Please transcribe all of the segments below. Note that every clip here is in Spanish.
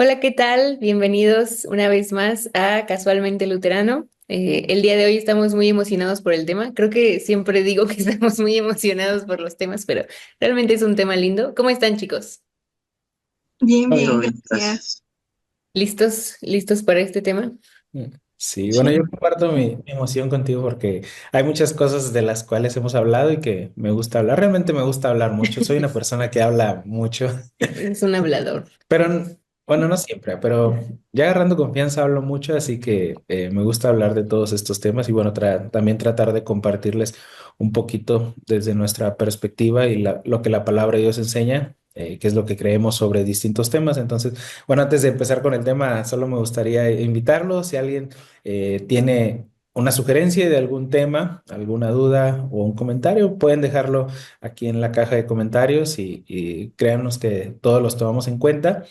Hola, ¿qué tal? Bienvenidos una vez más a Casualmente Luterano. El día de hoy estamos muy emocionados por el tema. Creo que siempre digo que estamos muy emocionados por los temas, pero realmente es un tema lindo. ¿Cómo están, chicos? Bien, Todo bien, bien, gracias. ¿Listos para este tema? Mm. Sí, Sí, bueno, yo comparto mi emoción contigo porque hay muchas cosas de las cuales hemos hablado y que me gusta hablar. Realmente me gusta hablar mucho. Soy una persona que habla mucho, Es un hablador. pero bueno, no siempre, pero ya agarrando confianza hablo mucho, así que me gusta hablar de todos estos temas y bueno, también tratar de compartirles un poquito desde nuestra perspectiva y lo que la palabra de Dios enseña, que es lo que creemos sobre distintos temas. Entonces, bueno, antes de empezar con el tema, solo me gustaría invitarlos, si alguien tiene una sugerencia de algún tema, alguna duda o un comentario, pueden dejarlo aquí en la caja de comentarios y créanos que todos los tomamos en cuenta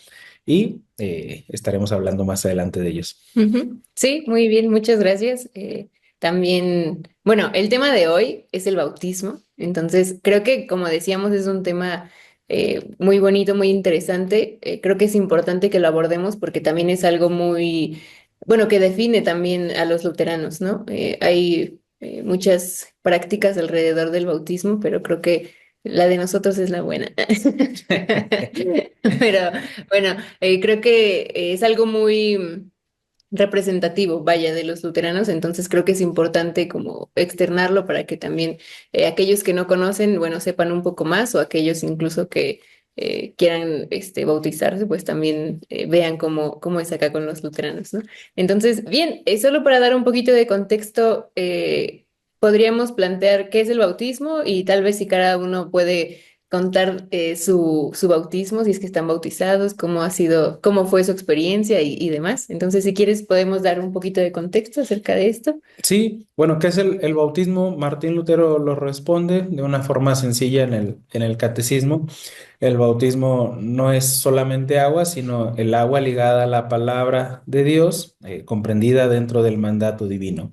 y estaremos hablando más adelante de ellos. Ujú. Sí, muy bien, muchas gracias. También, bueno, el tema de hoy es el bautismo, entonces creo que como decíamos es un tema muy bonito, muy interesante. Creo que es importante que lo abordemos porque también es algo muy, bueno, que define también a los luteranos, ¿no? Hay muchas prácticas alrededor del bautismo, pero creo que la de nosotros es la buena. Pero bueno, creo que es algo muy representativo, vaya, de los luteranos, entonces creo que es importante como externarlo para que también aquellos que no conocen, bueno, sepan un poco más o aquellos incluso que quieran bautizarse, pues también vean cómo es acá con los luteranos, ¿no? Entonces, bien, solo para dar un poquito de contexto, podríamos plantear qué es el bautismo y tal vez si cada uno puede contar su bautismo, si es que están bautizados, cómo ha sido, cómo fue su experiencia y demás. Entonces, si quieres, podemos dar un poquito de contexto acerca de esto. Sí, bueno, ¿qué es el bautismo? Martín Lutero lo responde de una forma sencilla en el catecismo. El bautismo no es solamente agua, sino el agua ligada a la palabra de Dios, comprendida dentro del mandato divino.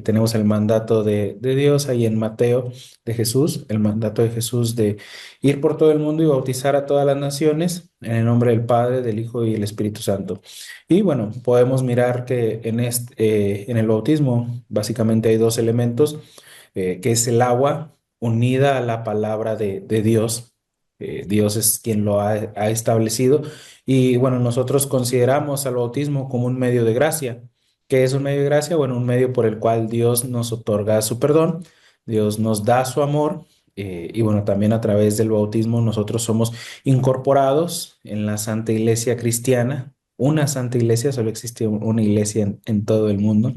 Tenemos el mandato de Dios ahí en Mateo de Jesús, el mandato de Jesús de ir por todo el mundo y bautizar a todas las naciones en el nombre del Padre, del Hijo y del Espíritu Santo. Y bueno, podemos mirar que en el bautismo básicamente hay dos elementos, que es el agua unida a la palabra de Dios. Dios es quien lo ha establecido. Y bueno, nosotros consideramos al bautismo como un medio de gracia. ¿Qué es un medio de gracia? Bueno, un medio por el cual Dios nos otorga su perdón, Dios nos da su amor. Y bueno, también a través del bautismo nosotros somos incorporados en la Santa Iglesia Cristiana, una santa iglesia, solo existe una iglesia en todo el mundo,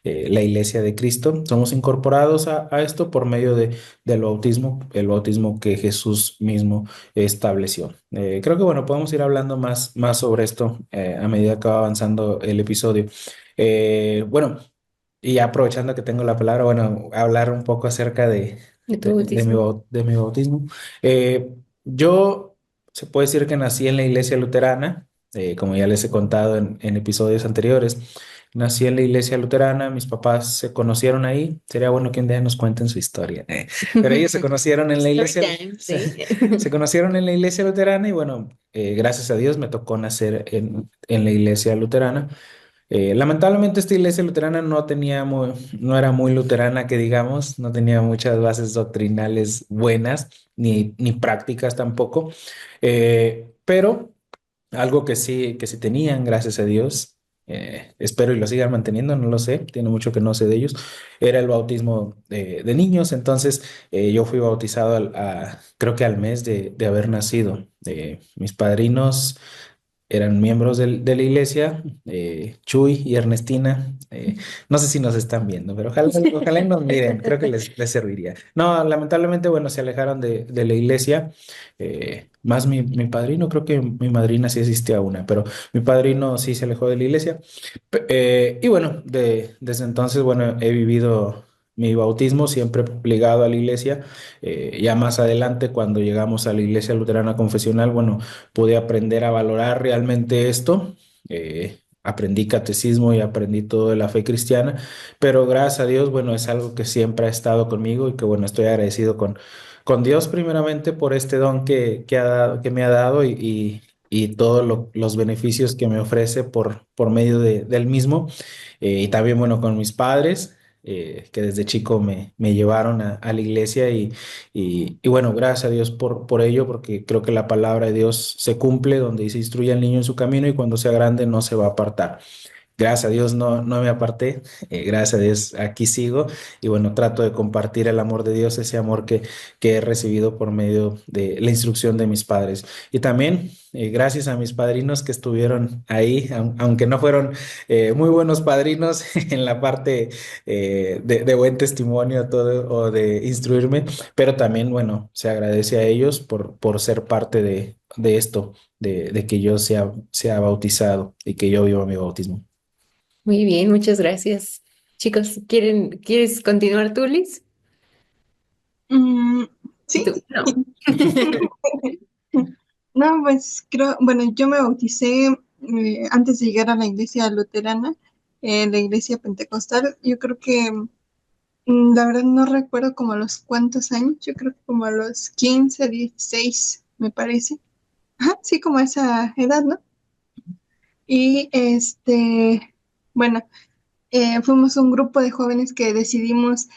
la iglesia de Cristo. Somos incorporados a esto por medio del bautismo, el bautismo que Jesús mismo estableció. Creo que bueno, podemos ir hablando más sobre esto a medida que va avanzando el episodio. Bueno, y aprovechando que tengo la palabra, bueno, hablar un poco acerca De tu bautismo. de mi bautismo. Yo se puede decir que nací en la iglesia luterana, como ya les he contado en episodios anteriores. Nací en la iglesia luterana, mis papás se conocieron ahí. Sería bueno que un día nos cuenten su historia. Pero ellos se conocieron en la Story iglesia, time, sí. se conocieron en la iglesia luterana y bueno, gracias a Dios me tocó nacer en la iglesia luterana. Lamentablemente esta iglesia luterana no era muy luterana que digamos, no tenía muchas bases doctrinales buenas, ni prácticas tampoco. Pero algo que sí tenían, gracias a Dios, espero y lo sigan manteniendo, no lo sé, tiene mucho que no sé de ellos, era el bautismo de niños. Entonces yo fui bautizado creo que al mes de haber nacido. Mis padrinos eran miembros de la iglesia, Chuy y Ernestina. No sé si nos están viendo, pero ojalá y nos miren, creo que les serviría. No, lamentablemente, bueno, se alejaron de la iglesia. Más mi padrino, creo que mi madrina sí asistía a una, pero mi padrino sí se alejó de la iglesia. Y bueno, desde entonces, bueno, he vivido mi bautismo siempre ligado a la iglesia. Ya más adelante, cuando llegamos a la iglesia luterana confesional, bueno, pude aprender a valorar realmente esto. Aprendí catecismo y aprendí todo de la fe cristiana, pero gracias a Dios, bueno, es algo que siempre ha estado conmigo y que, bueno, estoy agradecido con Dios primeramente por este don que me ha dado y todos los beneficios que me ofrece por medio del mismo. Y también, bueno, con mis padres, que desde chico me llevaron a la iglesia y bueno, gracias a Dios por ello, porque creo que la palabra de Dios se cumple donde dice, instruye al niño en su camino y cuando sea grande no se va a apartar. Gracias a Dios no me aparté, gracias a Dios aquí sigo y bueno, trato de compartir el amor de Dios, ese amor que he recibido por medio de la instrucción de mis padres. Y también gracias a mis padrinos que estuvieron ahí, aunque no fueron muy buenos padrinos en la parte de buen testimonio todo, o de instruirme, pero también bueno, se agradece a ellos por ser parte de esto, de que yo sea bautizado y que yo viva mi bautismo. Muy bien, muchas gracias. Chicos, ¿quieres continuar tú, Liz? Mm, ¿Y sí. tú? No. No, pues creo, bueno, yo me bauticé antes de llegar a la iglesia luterana, la iglesia pentecostal. Yo creo que, la verdad no recuerdo como a los cuántos años, yo creo que como a los 15, 16, me parece. Ajá, sí, como a esa edad, ¿no? Y bueno, fuimos un grupo de jóvenes que decidimos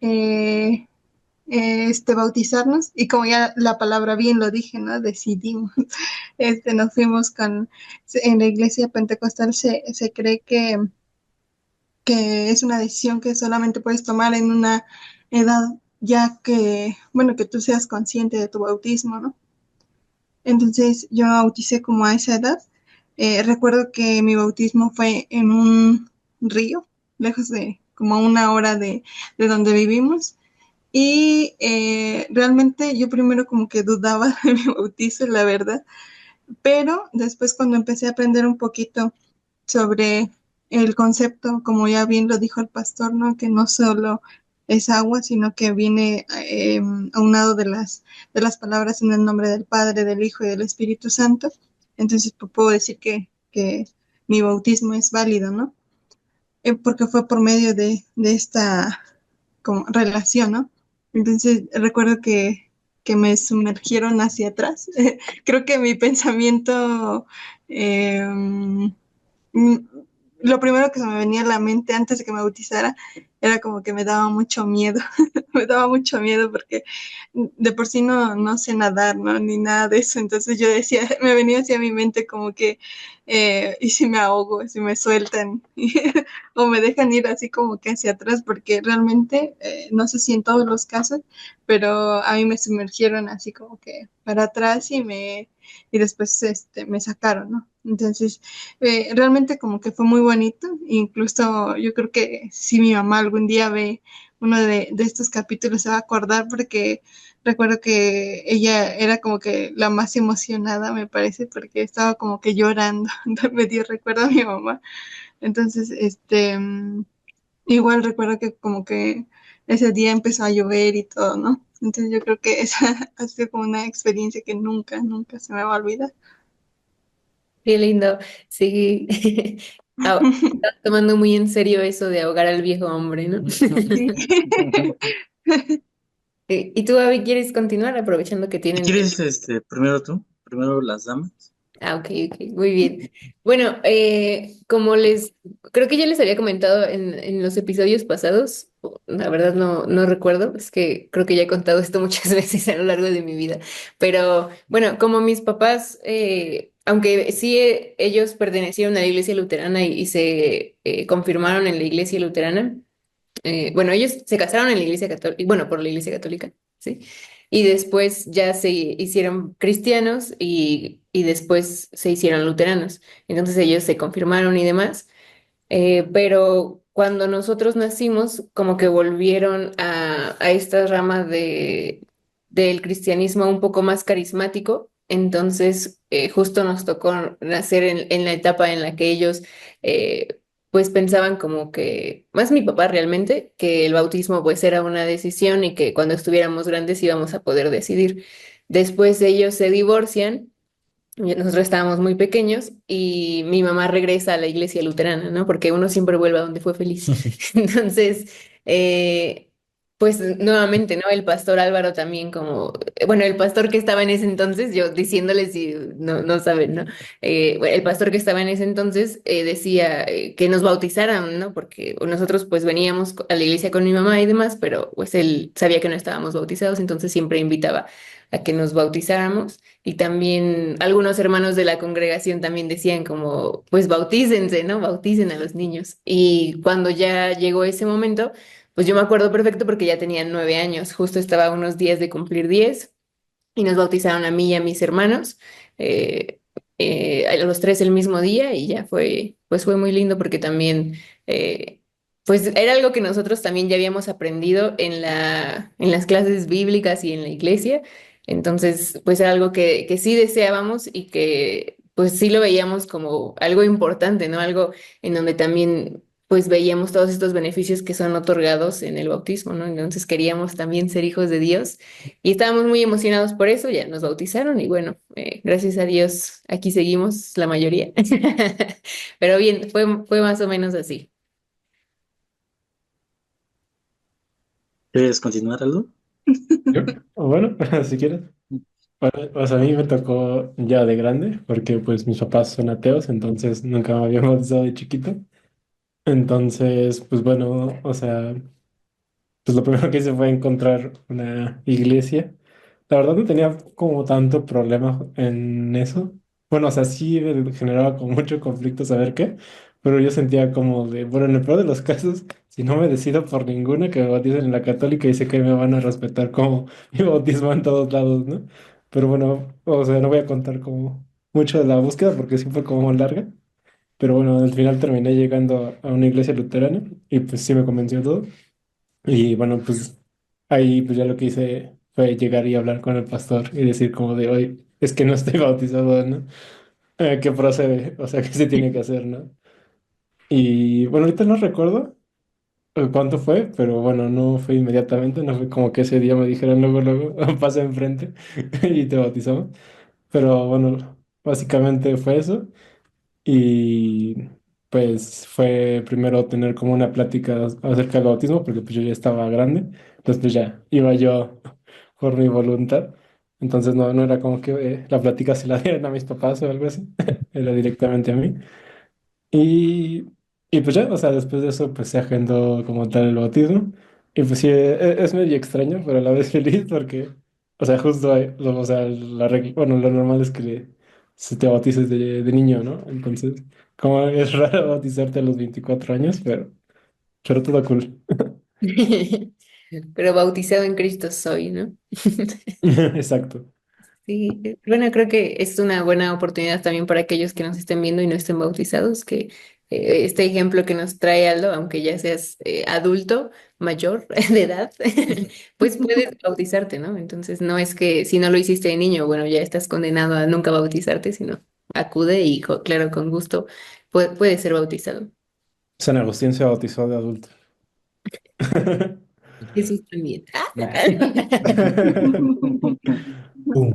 eh, bautizarnos y como ya la palabra bien lo dije, ¿no? Decidimos, nos fuimos en la iglesia pentecostal se cree que es una decisión que solamente puedes tomar en una edad ya que, bueno, que tú seas consciente de tu bautismo, ¿no? Entonces yo me bauticé como a esa edad. Recuerdo que mi bautismo fue en un río, lejos de como a una hora de donde vivimos. Y realmente yo primero como que dudaba de mi bautizo, la verdad, pero después cuando empecé a aprender un poquito sobre el concepto, como ya bien lo dijo el pastor, ¿no? Que no solo es agua, sino que viene aunado de las palabras en el nombre del Padre, del Hijo y del Espíritu Santo. Entonces pues, puedo decir que mi bautismo es válido, ¿no? Porque fue por medio de esta como relación, ¿no? Entonces recuerdo que me sumergieron hacia atrás. Creo que mi pensamiento, eh, mm, lo primero que se me venía a la mente antes de que me bautizara era como que me daba mucho miedo, me daba mucho miedo porque de por sí no sé nadar, ¿no? Ni nada de eso. Entonces yo decía, me venía hacia mi mente como que, ¿y si me ahogo, si me sueltan? O me dejan ir así como que hacia atrás, porque realmente, no sé si en todos los casos, pero a mí me sumergieron así como que para atrás y después me sacaron, ¿no? Entonces, realmente como que fue muy bonito, incluso yo creo que si mi mamá algún día ve uno de estos capítulos se va a acordar porque recuerdo que ella era como que la más emocionada, me parece, porque estaba como que llorando, me dio recuerdo a mi mamá. Entonces, igual recuerdo que como que ese día empezó a llover y todo, ¿no? Entonces yo creo que esa ha sido como una experiencia que nunca se me va a olvidar. Qué lindo. Sí. Ah, estás tomando muy en serio eso de ahogar al viejo hombre, ¿no? Sí. ¿Y tú, Abby, quieres continuar aprovechando que Si tienen quieres, primero tú, primero las damas. Ah, ok, ok, muy bien. Bueno, creo que ya les había comentado en los episodios pasados, la verdad no recuerdo, es que creo que ya he contado esto muchas veces a lo largo de mi vida, pero bueno, como mis papás, aunque sí ellos pertenecieron a la iglesia luterana y se confirmaron en la iglesia luterana, bueno, ellos se casaron en la iglesia católica, bueno, por la iglesia católica, ¿sí? Y después ya se hicieron cristianos y después se hicieron luteranos. Entonces ellos se confirmaron y demás. Pero cuando nosotros nacimos, como que volvieron a esta rama del cristianismo un poco más carismático. Entonces, justo nos tocó nacer en la etapa en la que ellos, pues pensaban como que, más mi papá realmente, que el bautismo pues era una decisión y que cuando estuviéramos grandes íbamos a poder decidir. Después ellos se divorcian. Nosotros estábamos muy pequeños y mi mamá regresa a la iglesia luterana, ¿no? Porque uno siempre vuelve a donde fue feliz. Entonces, Pues nuevamente, ¿no? El pastor Álvaro también como, bueno, el pastor que estaba en ese entonces, yo diciéndoles si no saben, ¿no? Bueno, el pastor que estaba en ese entonces decía que nos bautizaran, ¿no? Porque nosotros pues veníamos a la iglesia con mi mamá y demás, pero pues él sabía que no estábamos bautizados, entonces siempre invitaba a que nos bautizáramos. Y también algunos hermanos de la congregación también decían como, pues bautícense, ¿no? Bauticen a los niños. Y cuando ya llegó ese momento pues yo me acuerdo perfecto porque ya tenía 9 años, justo estaba a unos días de cumplir 10 y nos bautizaron a mí y a mis hermanos, eh, a los tres el mismo día y ya fue, pues fue muy lindo porque también, pues era algo que nosotros también ya habíamos aprendido en las clases bíblicas y en la iglesia, entonces pues era algo que sí deseábamos y que pues sí lo veíamos como algo importante, ¿no? Algo en donde también pues veíamos todos estos beneficios que son otorgados en el bautismo, ¿no? Entonces queríamos también ser hijos de Dios y estábamos muy emocionados por eso, ya nos bautizaron y bueno, gracias a Dios aquí seguimos la mayoría. Pero bien, fue más o menos así. ¿Quieres continuar, Aldo? Yo, o bueno, si quieres. Bueno, pues a mí me tocó ya de grande, porque pues mis papás son ateos, entonces nunca me habían bautizado de chiquito. Entonces, pues bueno, o sea, pues lo primero que hice fue encontrar una iglesia. La verdad no tenía como tanto problema en eso. Bueno, o sea, sí me generaba como mucho conflicto saber qué, pero yo sentía como de, bueno, en el peor de los casos, si no me decido por ninguna, que me bauticen en la católica y sé que me van a respetar como mi bautismo en todos lados, ¿no? Pero bueno, o sea, no voy a contar como mucho de la búsqueda porque sí fue como larga. Pero bueno, al final terminé llegando a una iglesia luterana y pues sí me convenció todo. Y bueno, pues ahí pues ya lo que hice fue llegar y hablar con el pastor y decir como de hoy, es que no estoy bautizado, ¿no? ¿Qué procede? O sea, ¿qué se tiene que hacer, ¿no? Y bueno, ahorita no recuerdo cuánto fue, pero bueno, no fue inmediatamente, no fue como que ese día me dijeron luego, pasa enfrente y te bautizamos. Pero bueno, básicamente fue eso. Y pues fue primero tener como una plática acerca del bautismo, porque pues yo ya estaba grande, entonces pues ya iba yo por mi voluntad. Entonces no era como que la plática se la dieran a mis papás o algo así, era directamente a mí. Y, y pues ya, o sea, después de eso pues se agendó como tal el bautismo. Y pues sí, es medio extraño, pero a la vez feliz porque, o sea, justo hay, o sea, bueno, lo normal es que se te bautices de niño, ¿no? Entonces, como es raro bautizarte a los 24 años, pero todo cool. Pero bautizado en Cristo soy, ¿no? Exacto. Sí, bueno, creo que es una buena oportunidad también para aquellos que nos estén viendo y no estén bautizados, que este ejemplo que nos trae Aldo, aunque ya seas adulto, mayor de edad, pues puedes bautizarte, ¿no? Entonces no es que si no lo hiciste de niño, bueno, ya estás condenado a nunca bautizarte, sino acude y claro, con gusto puede ser bautizado. San Agustín se bautizó de adulto. Jesús también. Nah. Uh.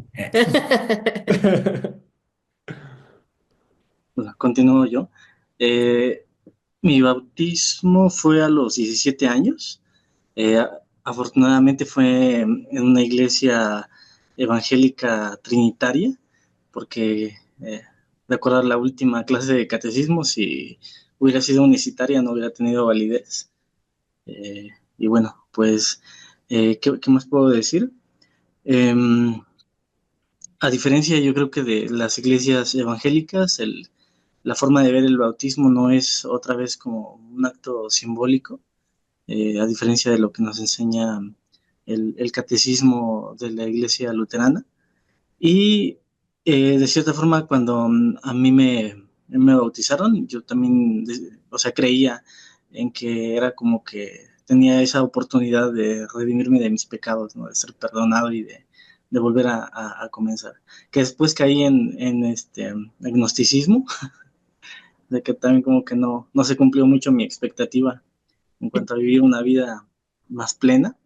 Bueno, continúo yo. Eh, Mi bautismo fue a los 17 años. Afortunadamente fue en una iglesia evangélica trinitaria, porque de acuerdo a la última clase de catecismo, si hubiera sido unicitaria no hubiera tenido validez. Eh, y bueno, pues, ¿qué más puedo decir? Em, a diferencia, yo creo que de las iglesias evangélicas, la forma de ver el bautismo no es otra vez como un acto simbólico, a diferencia de lo que nos enseña el catecismo de la iglesia luterana. Y de cierta forma, cuando a mí me bautizaron, yo también, o sea, creía en que era como que tenía esa oportunidad de redimirme de mis pecados, ¿no? De ser perdonado y de volver a comenzar. Que después caí en este agnosticismo, de que también como que no se cumplió mucho mi expectativa en cuanto a vivir una vida más plena.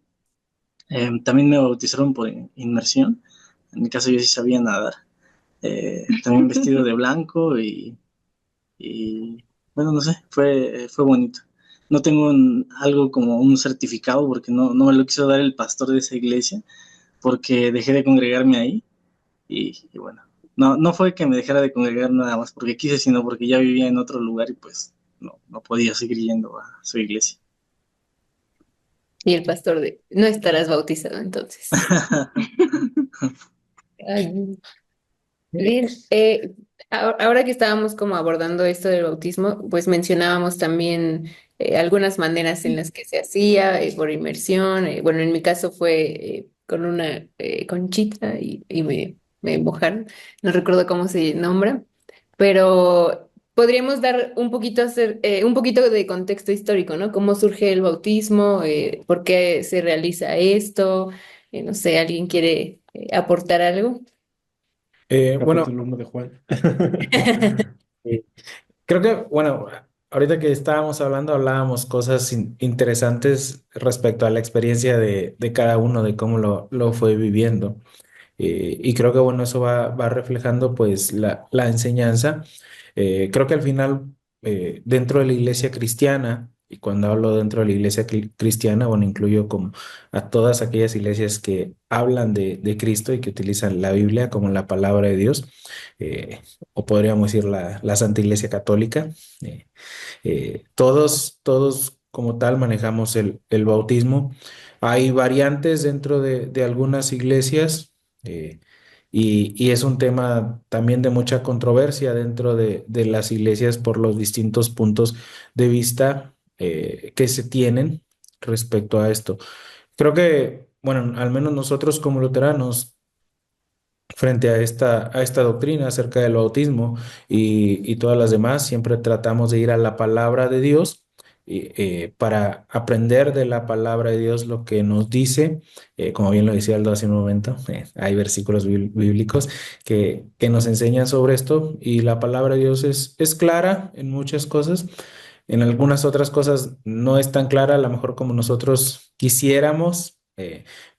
También me bautizaron por inmersión. En mi caso yo sí sabía nadar. También vestido de blanco y bueno, no sé, fue bonito. no tengo algo como un certificado porque no me lo quiso dar el pastor de esa iglesia porque dejé de congregarme ahí y bueno, no fue que me dejara de congregar nada más porque quise, sino porque ya vivía en otro lugar y pues no podía seguir yendo a su iglesia. Y el pastor de, no estarás bautizado entonces. Ay, bien, ahora que estábamos como abordando esto del bautismo, pues mencionábamos también algunas maneras en las que se hacía, por inmersión. Bueno, en mi caso fue con una conchita y me mojaron. No recuerdo cómo se nombra, pero podríamos dar un poquito, un poquito de contexto histórico, ¿no? ¿Cómo surge el bautismo? ¿Por qué se realiza esto? No sé, ¿alguien quiere aportar algo? Bueno, Capítulo 1 de Juan. eh, creo que, bueno, ahorita que estábamos hablando, hablábamos cosas interesantes respecto a la experiencia de cada uno, de cómo lo fue viviendo. Y creo que, bueno, eso va reflejando pues la enseñanza. Creo que al final, dentro de la iglesia cristiana, y cuando hablo dentro de la iglesia cristiana, bueno, incluyo como a todas aquellas iglesias que hablan de Cristo y que utilizan la Biblia como la palabra de Dios, o podríamos decir la Santa Iglesia Católica. eh, todos como tal manejamos el bautismo. Hay variantes dentro de algunas iglesias, eh, y es un tema también de mucha controversia dentro de las iglesias por los distintos puntos de vista que se tienen respecto a esto. Creo que, bueno, al menos nosotros como luteranos, frente a esta doctrina acerca del bautismo y todas las demás, siempre tratamos de ir a la palabra de Dios para aprender de la palabra de Dios lo que nos dice. Como bien lo decía Aldo hace un momento, hay versículos bíblicos que nos enseñan sobre esto y la palabra de Dios es clara en muchas cosas. En algunas otras cosas no es tan clara, a lo mejor como nosotros quisiéramos,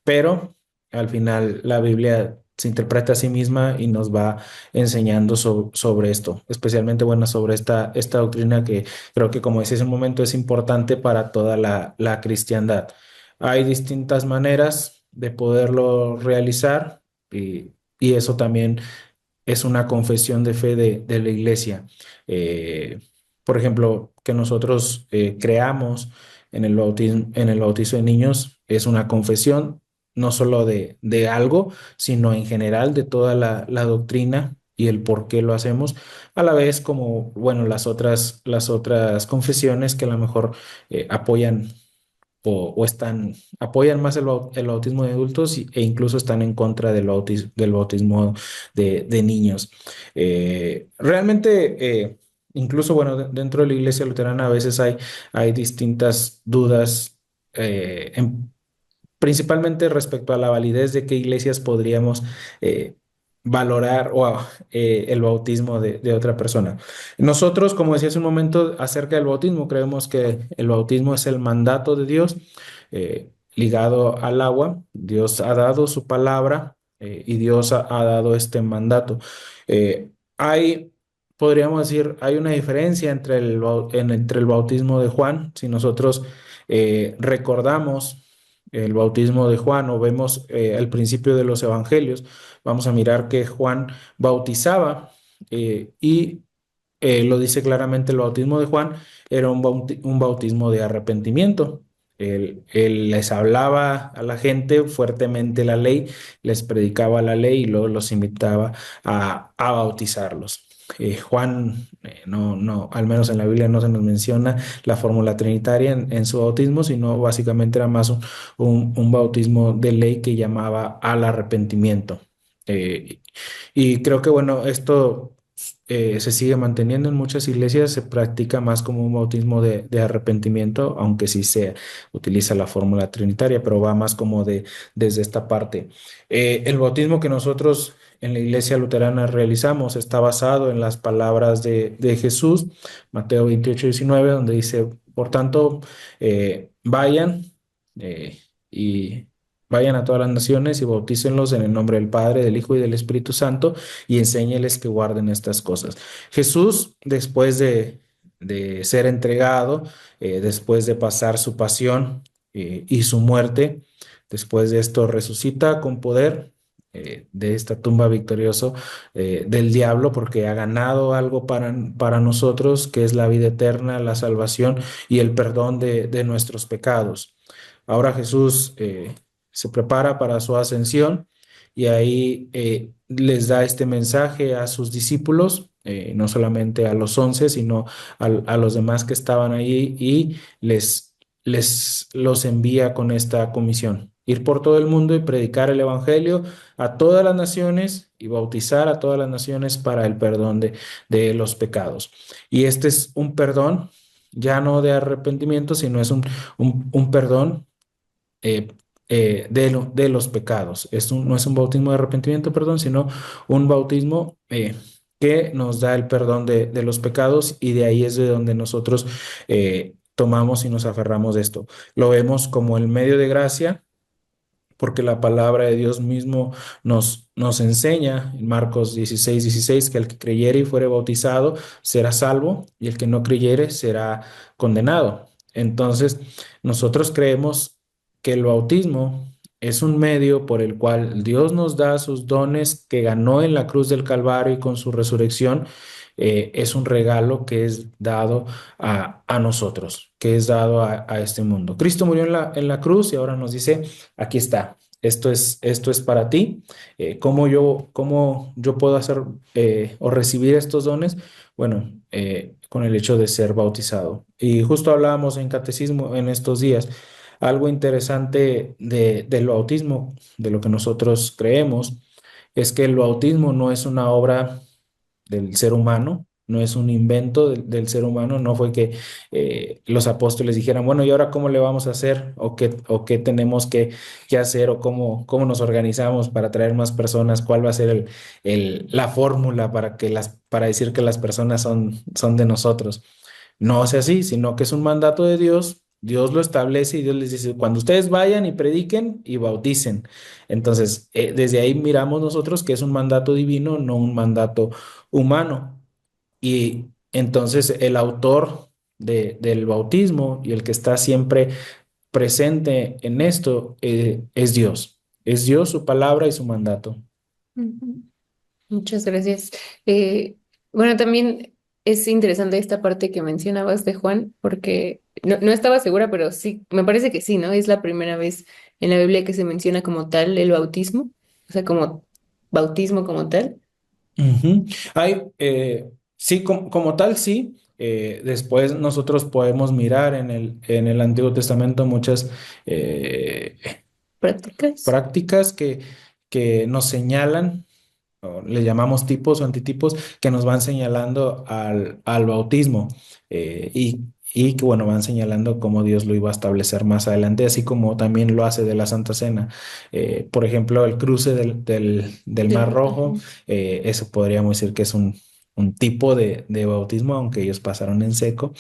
pero al final la Biblia se interpreta a sí misma y nos va enseñando sobre esto, especialmente, bueno, sobre esta doctrina que creo que, como decía hace un momento, es importante para toda la cristiandad. Hay distintas maneras de poderlo realizar y eso también es una confesión de fe de la iglesia. Eh, por ejemplo, que nosotros creamos en el bautizo de niños es una confesión no solo de algo, sino en general de toda la doctrina y el por qué lo hacemos, a la vez como, bueno, las otras confesiones que a lo mejor apoyan apoyan más el bautismo de adultos e incluso están en contra del bautismo de niños. Realmente, incluso, bueno, dentro de la iglesia luterana a veces hay distintas dudas, principalmente respecto a la validez de qué iglesias podríamos valorar el bautismo de otra persona. Nosotros, como decía hace un momento acerca del bautismo, creemos que el bautismo es el mandato de Dios ligado al agua. Dios ha dado su palabra y Dios ha dado este mandato. Hay, podríamos decir, hay una diferencia entre el bautismo de Juan. Si nosotros recordamos el bautismo de Juan o vemos el principio de los evangelios, vamos a mirar que Juan bautizaba y lo dice claramente el bautismo de Juan, era un bautismo de arrepentimiento. Él les hablaba a la gente fuertemente la ley, les predicaba la ley y luego los invitaba a bautizarlos. Juan, al menos en la Biblia no se nos menciona la fórmula trinitaria en su bautismo, sino básicamente era más un bautismo de ley que llamaba al arrepentimiento. Eh, y creo que, bueno, esto se sigue manteniendo en muchas iglesias, se practica más como un bautismo de arrepentimiento, aunque sí se utiliza la fórmula trinitaria, pero va más como desde esta parte. El bautismo que nosotros en la iglesia luterana realizamos está basado en las palabras de Jesús, Mateo 28:19, donde dice, por tanto, vayan y vayan a todas las naciones y bautícenlos en el nombre del Padre, del Hijo y del Espíritu Santo y enséñeles que guarden estas cosas. Jesús, después de ser entregado, después de pasar su pasión y su muerte. Después de esto resucita con poder de esta tumba victorioso del diablo, porque ha ganado algo para nosotros, que es la vida eterna, la salvación y el perdón de nuestros pecados. Ahora Jesús se prepara para su ascensión y ahí les da este mensaje a sus discípulos, no solamente a los 11, sino a los demás que estaban ahí, y les los envía con esta comisión: ir por todo el mundo y predicar el evangelio a todas las naciones y bautizar a todas las naciones para el perdón de los pecados. Y este es un perdón ya no de arrepentimiento, sino es un perdón eh, de los pecados. No es un bautismo de arrepentimiento, perdón, sino un bautismo que nos da el perdón de los pecados, y de ahí es de donde nosotros tomamos y nos aferramos de esto. Lo vemos como el medio de gracia, porque la palabra de Dios mismo nos enseña en Marcos 16:16 que el que creyere y fuere bautizado será salvo, y el que no creyere será condenado. Entonces, nosotros creemos que el bautismo es un medio por el cual Dios nos da sus dones que ganó en la cruz del Calvario, y con su resurrección es un regalo que es dado a nosotros, que es dado a este mundo. Cristo murió en la cruz y ahora nos dice: aquí está, esto es para ti. ¿Cómo yo puedo hacer o recibir estos dones? Bueno, con el hecho de ser bautizado. Y justo hablábamos en catecismo en estos días, algo interesante del bautismo, de lo que nosotros creemos, es que el bautismo no es una obra del ser humano, no es un invento del ser humano. No fue que los apóstoles dijeran: bueno, ¿y ahora cómo le vamos a hacer? ¿O qué tenemos que hacer? ¿O cómo nos organizamos para traer más personas? ¿Cuál va a ser la fórmula para decir que las personas son de nosotros? No es así, sino que es un mandato de Dios. Dios lo establece y Dios les dice: cuando ustedes vayan y prediquen y bauticen. Entonces, desde ahí miramos nosotros que es un mandato divino, no un mandato humano. Y entonces el autor del bautismo y el que está siempre presente en esto es Dios. Es Dios, su palabra y su mandato. Ujú. Muchas gracias. Eh, bueno, también es interesante esta parte que mencionabas de Juan, porque no estaba segura, pero sí, me parece que sí, ¿no? Es la primera vez en la Biblia que se menciona como tal el bautismo, o sea, como bautismo como tal. Ujú. Sí, como tal, sí. Después nosotros podemos mirar en el Antiguo Testamento muchas eh, ¿Prácticas? prácticas que nos señalan, o le llamamos tipos o antitipos, que nos van señalando al bautismo, y que, bueno, van señalando cómo Dios lo iba a establecer más adelante, así como también lo hace de la Santa Cena. Por ejemplo, el cruce del Mar Rojo, Ujú. eso podríamos decir que es un tipo de bautismo, aunque ellos pasaron en seco.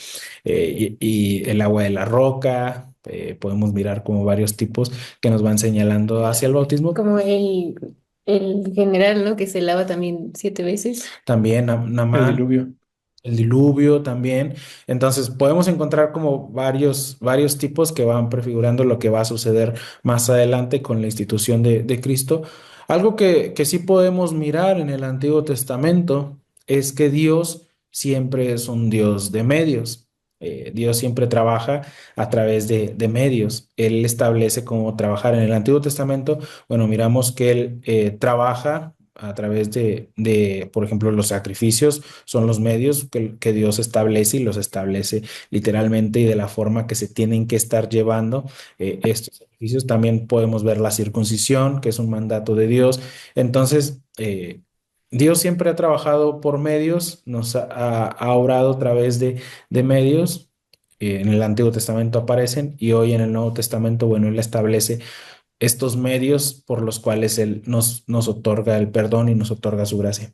Y el agua de la roca, podemos mirar como varios tipos que nos van señalando hacia el bautismo. Como el general, ¿no? Que se lava también 7 veces. También El Namán, diluvio. el diluvio también. Entonces podemos encontrar como varios tipos que van prefigurando lo que va a suceder más adelante con la institución de Cristo. Algo que sí podemos mirar en el Antiguo Testamento es que Dios siempre es un Dios de medios. Dios siempre trabaja a través de medios. Él establece cómo trabajar en el Antiguo Testamento. Bueno, miramos que Él trabaja a través por ejemplo, los sacrificios son los medios que Dios establece, y los establece literalmente y de la forma que se tienen que estar llevando estos sacrificios. También podemos ver la circuncisión, que es un mandato de Dios. Entonces, Dios siempre ha trabajado por medios, ha obrado a través de medios. En el Antiguo Testamento aparecen, y hoy en el Nuevo Testamento, bueno, Él establece estos medios por los cuales Él nos otorga el perdón y nos otorga su gracia.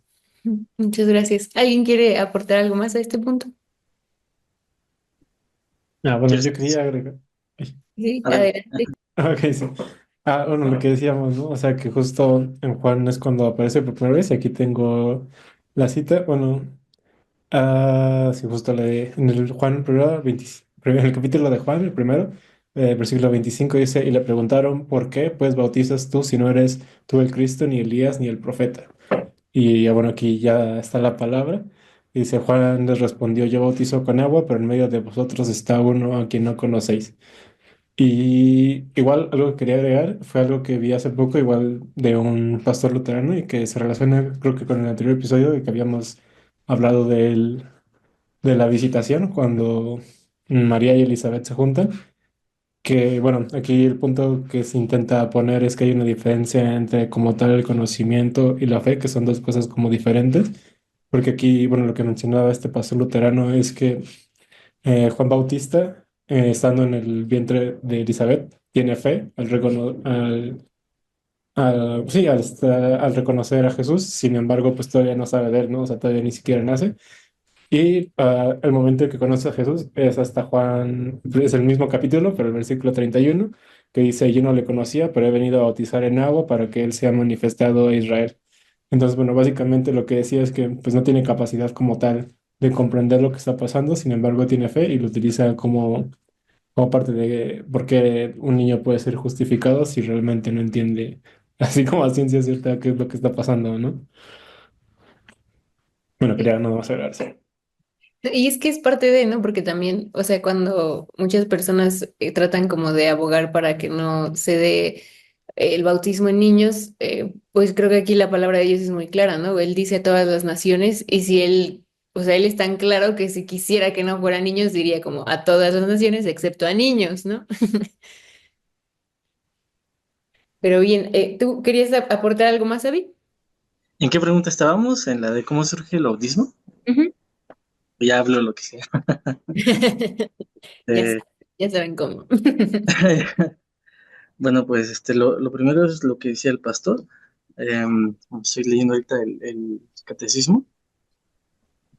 Muchas gracias. ¿Alguien quiere aportar algo más a este punto? Bueno, yo ¿Quieres? quería agregar. Ay, Sí, Adelante. adelante. ok, sí. Bueno, lo que decíamos, ¿no? O sea, que justo en Juan es cuando aparece por primera vez, y aquí tengo la cita. Bueno, Sí, justo en el Juan, primero, en el capítulo de Juan, el primero, versículo 25 dice, y le preguntaron, ¿por qué pues bautizas tú si no eres tú el Cristo, ni Elías, ni el profeta? Y ya bueno, aquí ya está la palabra. Dice, Juan les respondió, yo bautizo con agua, pero en medio de vosotros está uno a quien no conocéis. Y igual algo que quería agregar fue algo que vi hace poco, igual de un pastor luterano y que se relaciona creo que con el anterior episodio de que habíamos hablado de la visitación cuando María y Elizabeth se juntan. Que bueno, aquí el punto que se intenta poner es que hay una diferencia entre como tal el conocimiento y la fe, que son dos cosas como diferentes. Porque aquí, bueno, lo que mencionaba este pastor luterano es que Juan Bautista, estando en el vientre de Elizabeth, tiene fe al reconocer a Jesús. Sin embargo, pues todavía no sabe de él, ¿no? O sea, todavía ni siquiera nace. Y el momento en que conoce a Jesús es hasta Juan, es el mismo capítulo, pero el versículo 31 que dice, yo no le conocía, pero he venido a bautizar en agua para que él sea manifestado a Israel. Entonces, bueno, básicamente lo que decía es que pues no tiene capacidad como tal de comprender lo que está pasando, sin embargo tiene fe y lo utiliza como parte de por qué un niño puede ser justificado si realmente no entiende, así como a ciencia cierta, qué es lo que está pasando, ¿no? Bueno, quería nada más agregar eso. Y es que es parte de, ¿no? Porque también, o sea, cuando muchas personas tratan como de abogar para que no se dé el bautismo en niños, pues creo que aquí la palabra de Dios es muy clara, ¿no? Él dice a todas las naciones y si él, o sea, él es tan claro que si quisiera que no fueran niños, diría como a todas las naciones excepto a niños, ¿no? Pero bien, ¿tú querías aportar algo más, Abby? ¿En qué pregunta estábamos? ¿En la de cómo surge el autismo? Ujú. Ya hablo lo que sea. Ya Eh, saben, ya saben cómo. bueno, pues lo primero es lo que decía el pastor. Estoy leyendo ahorita el catecismo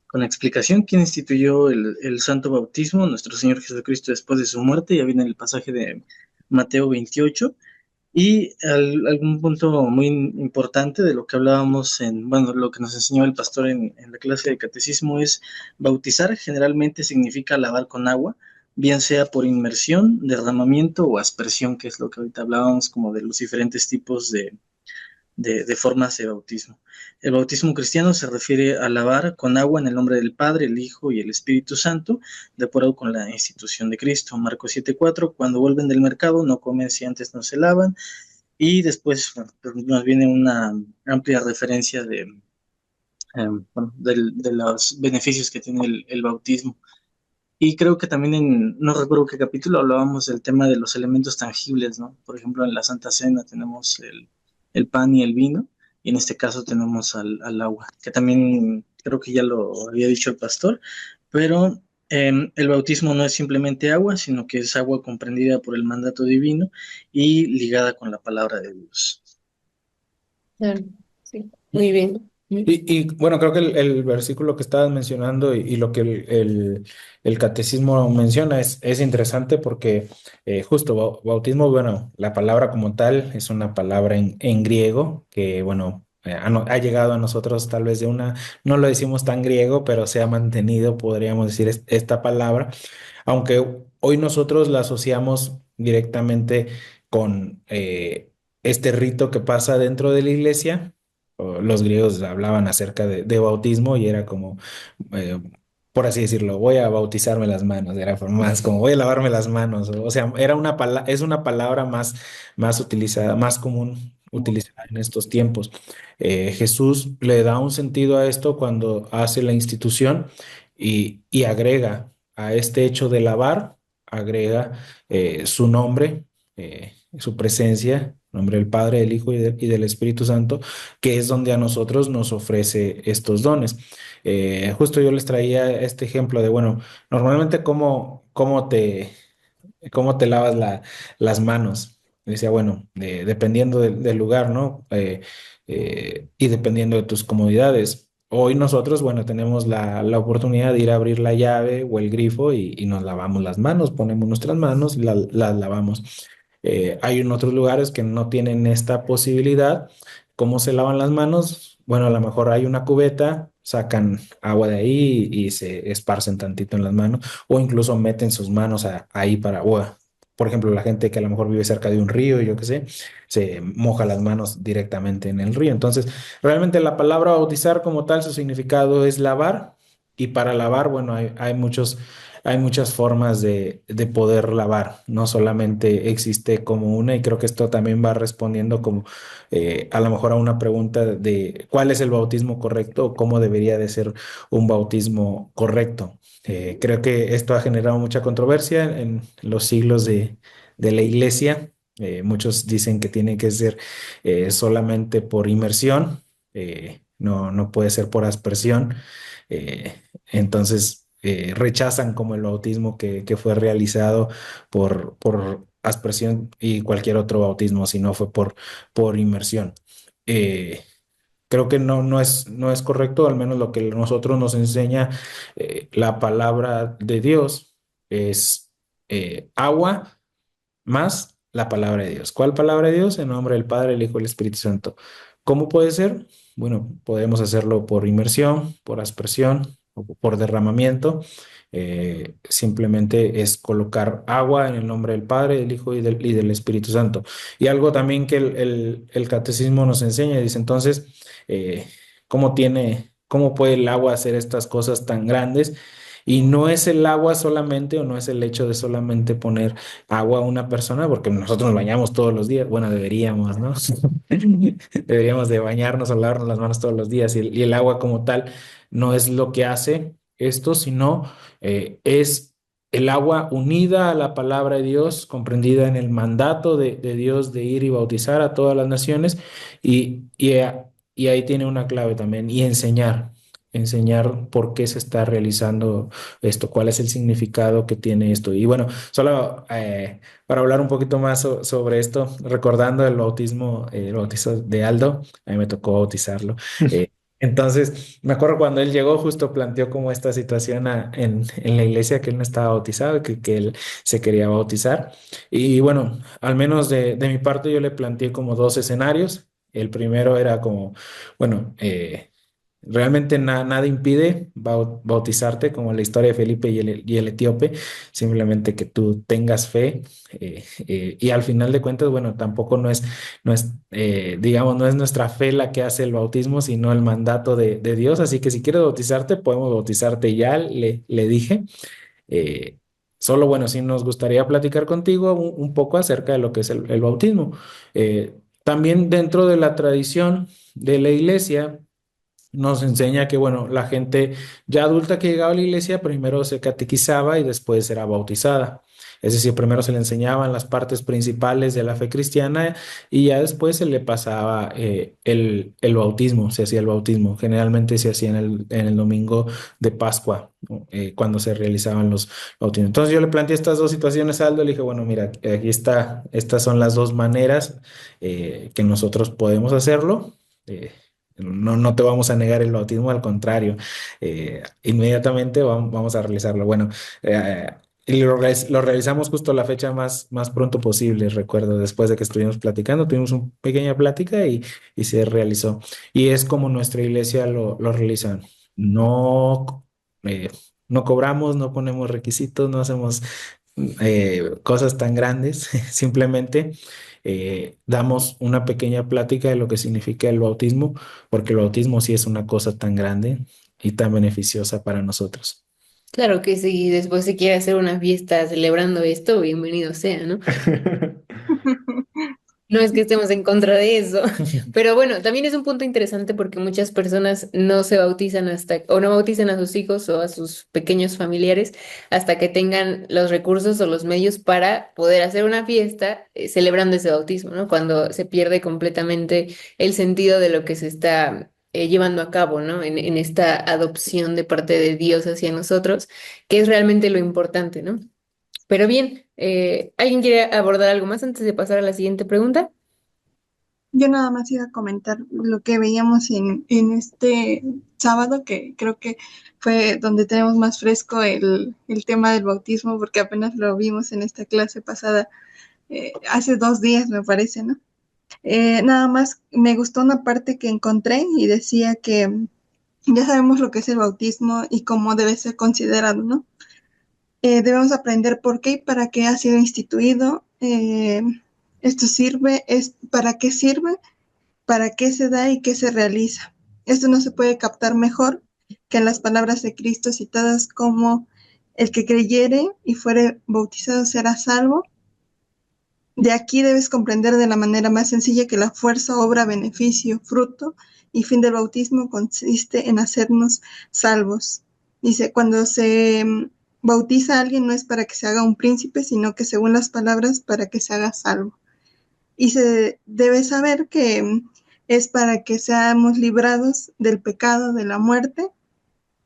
con la explicación. ¿Quién instituyó el santo bautismo? Nuestro Señor Jesucristo después de su muerte. Ya viene el pasaje de Mateo 28. Y algún punto muy importante de lo que hablábamos bueno, lo que nos enseñó el pastor en la clase de catecismo es bautizar generalmente significa lavar con agua, bien sea por inmersión, derramamiento o aspersión, que es lo que ahorita hablábamos como de los diferentes tipos de formas de bautismo. El bautismo cristiano se refiere a lavar con agua en el nombre del Padre, el Hijo y el Espíritu Santo, de acuerdo con la institución de Cristo. Marcos 7:4, cuando vuelven del mercado no comen si antes no se lavan, y después bueno, pues nos viene una amplia referencia bueno, de los beneficios que tiene el bautismo. Y creo que también no recuerdo qué capítulo hablábamos del tema de los elementos tangibles, ¿no? Por ejemplo, en la Santa Cena tenemos el pan y el vino, y en este caso tenemos al agua, que también creo que ya lo había dicho el pastor, pero el bautismo no es simplemente agua, sino que es agua comprendida por el mandato divino y ligada con la palabra de Dios. Claro, sí, muy bien. Bueno, creo que el versículo que estabas mencionando y lo que el catecismo menciona es interesante porque justo bautismo, bueno, la palabra como tal es una palabra en griego que, bueno, ha llegado a nosotros tal vez no lo decimos tan griego, pero se ha mantenido, podríamos decir, esta palabra, aunque hoy nosotros la asociamos directamente con este rito que pasa dentro de la iglesia. Los griegos hablaban acerca de bautismo y era como, eh, por así decirlo, voy a bautizarme las manos, era más como voy a lavarme las manos, o sea, es una palabra más utilizada, más común utilizada en estos tiempos. Jesús le da un sentido a esto cuando hace la institución y agrega a este hecho de lavar, agrega su nombre, su presencia, nombre del Padre, del Hijo y del Espíritu Santo, que es donde a nosotros nos ofrece estos dones. Justo yo les traía este ejemplo de, bueno, normalmente cómo te lavas las manos. Decía, bueno, dependiendo del lugar, ¿no? Y dependiendo de tus comodidades. Hoy nosotros, bueno, tenemos la oportunidad de ir a abrir la llave o el grifo y nos lavamos las manos, ponemos nuestras manos y las lavamos. Hay en otros lugares que no tienen esta posibilidad. ¿Cómo se lavan las manos? Bueno, a lo mejor hay una cubeta, sacan agua de ahí y se esparcen tantito en las manos, o incluso meten sus manos ahí para, por ejemplo, la gente que a lo mejor vive cerca de un río, yo qué sé, se moja las manos directamente en el río. Entonces, realmente la palabra bautizar como tal, su significado es lavar, y para lavar, bueno, hay muchas formas de poder lavar, no solamente existe como una, y creo que esto también va respondiendo como a lo mejor a una pregunta de cuál es el bautismo correcto o cómo debería de ser un bautismo correcto. Creo que esto ha generado mucha controversia en los siglos de la iglesia. Muchos dicen que tiene que ser solamente por inmersión, no puede ser por aspersión. Entonces rechazan como el bautismo que fue realizado por aspersión y cualquier otro bautismo, si no fue por inmersión. Eh, Creo que no es correcto, al menos lo que nosotros nos enseña la palabra de Dios es agua más la palabra de Dios. ¿Cuál palabra de Dios? En nombre del Padre, el Hijo y el Espíritu Santo. ¿Cómo puede ser? Bueno, podemos hacerlo por inmersión, por aspersión o por derramamiento. Simplemente es colocar agua en el nombre del Padre, del Hijo y del Espíritu Santo. Y algo también que el catecismo nos enseña, dice entonces, eh, cómo puede el agua hacer estas cosas tan grandes? Y no es el agua solamente, o no es el hecho de solamente poner agua a una persona, porque nosotros nos bañamos todos los días. Bueno, deberíamos, ¿no? Deberíamos de bañarnos o lavarnos las manos todos los días, y el agua como tal no es lo que hace esto, sino es el agua unida a la palabra de Dios, comprendida en el mandato de Dios de ir y bautizar a todas las naciones, y ahí tiene una clave también, y enseñar por qué se está realizando esto, cuál es el significado que tiene esto. Y bueno, solo para hablar un poquito más sobre esto, recordando el bautizo de Aldo, a mí me tocó bautizarlo. eh, entonces, me acuerdo cuando él llegó, justo planteó como esta situación en la iglesia, que él no estaba bautizado, que él se quería bautizar. Y bueno, al menos de mi parte, yo le planteé como dos escenarios. El primero era como, bueno, realmente nada impide bautizarte, como la historia de Felipe y el etíope, simplemente que tú tengas fe, y al final de cuentas, bueno, tampoco digamos, no es nuestra fe la que hace el bautismo, sino el mandato de Dios, así que si quieres bautizarte, podemos bautizarte ya, le dije. Eh, Solo, bueno, sí nos gustaría platicar contigo un poco acerca de lo que es el bautismo. También dentro de la tradición de la iglesia, nos enseña que, bueno, la gente ya adulta que llegaba a la iglesia primero se catequizaba y después era bautizada. Es decir, primero se le enseñaban las partes principales de la fe cristiana, y ya después se le pasaba el bautismo, se hacía el bautismo. Generalmente se hacía en el domingo de Pascua, ¿no? Cuando se realizaban los bautismos. Entonces yo le planteé estas dos situaciones a Aldo, le dije, bueno, mira, aquí está, estas son las dos maneras que nosotros podemos hacerlo. No te vamos a negar el bautismo, al contrario, inmediatamente vamos a realizarlo. Bueno, y lo realizamos justo la fecha más pronto posible, recuerdo, después de que estuvimos platicando, tuvimos una pequeña plática y se realizó. Y es como nuestra iglesia lo realiza. No, eh, no cobramos, no ponemos requisitos, no hacemos cosas tan grandes, simplemente damos una pequeña plática de lo que significa el bautismo, porque el bautismo sí es una cosa tan grande y tan beneficiosa para nosotros. Claro que si después se quiere hacer una fiesta celebrando esto, bienvenido sea, ¿no? No es que estemos en contra de eso, pero bueno, también es un punto interesante porque muchas personas no se bautizan hasta, o no bautizan a sus hijos o a sus pequeños familiares hasta que tengan los recursos o los medios para poder hacer una fiesta celebrando ese bautismo, ¿no? Cuando se pierde completamente el sentido de lo que se está llevando a cabo, ¿no? En esta adopción de parte de Dios hacia nosotros, que es realmente lo importante, ¿no? Pero bien, ¿alguien quiere abordar algo más antes de pasar a la siguiente pregunta? Yo nada más iba a comentar lo que veíamos en este sábado, que creo que fue donde tenemos más fresco el tema del bautismo, porque apenas lo vimos en esta clase pasada, hace 2 días me parece, ¿no? Nada más me gustó una parte que encontré y decía que Ya sabemos lo que es el bautismo y cómo debe ser considerado, ¿no? Debemos aprender por qué y para qué ha sido instituido. Esto sirve, para qué se da y qué se realiza. Esto no se puede captar mejor que en las palabras de Cristo citadas como el que creyere y fuere bautizado será salvo. De aquí debes comprender de la manera más sencilla que la fuerza, obra, beneficio, fruto y fin del bautismo consiste en hacernos salvos. Dice, cuando se bautiza a alguien no es para que se haga un príncipe, sino que según las palabras, para que se haga salvo. Y se debe saber que es para que seamos librados del pecado, de la muerte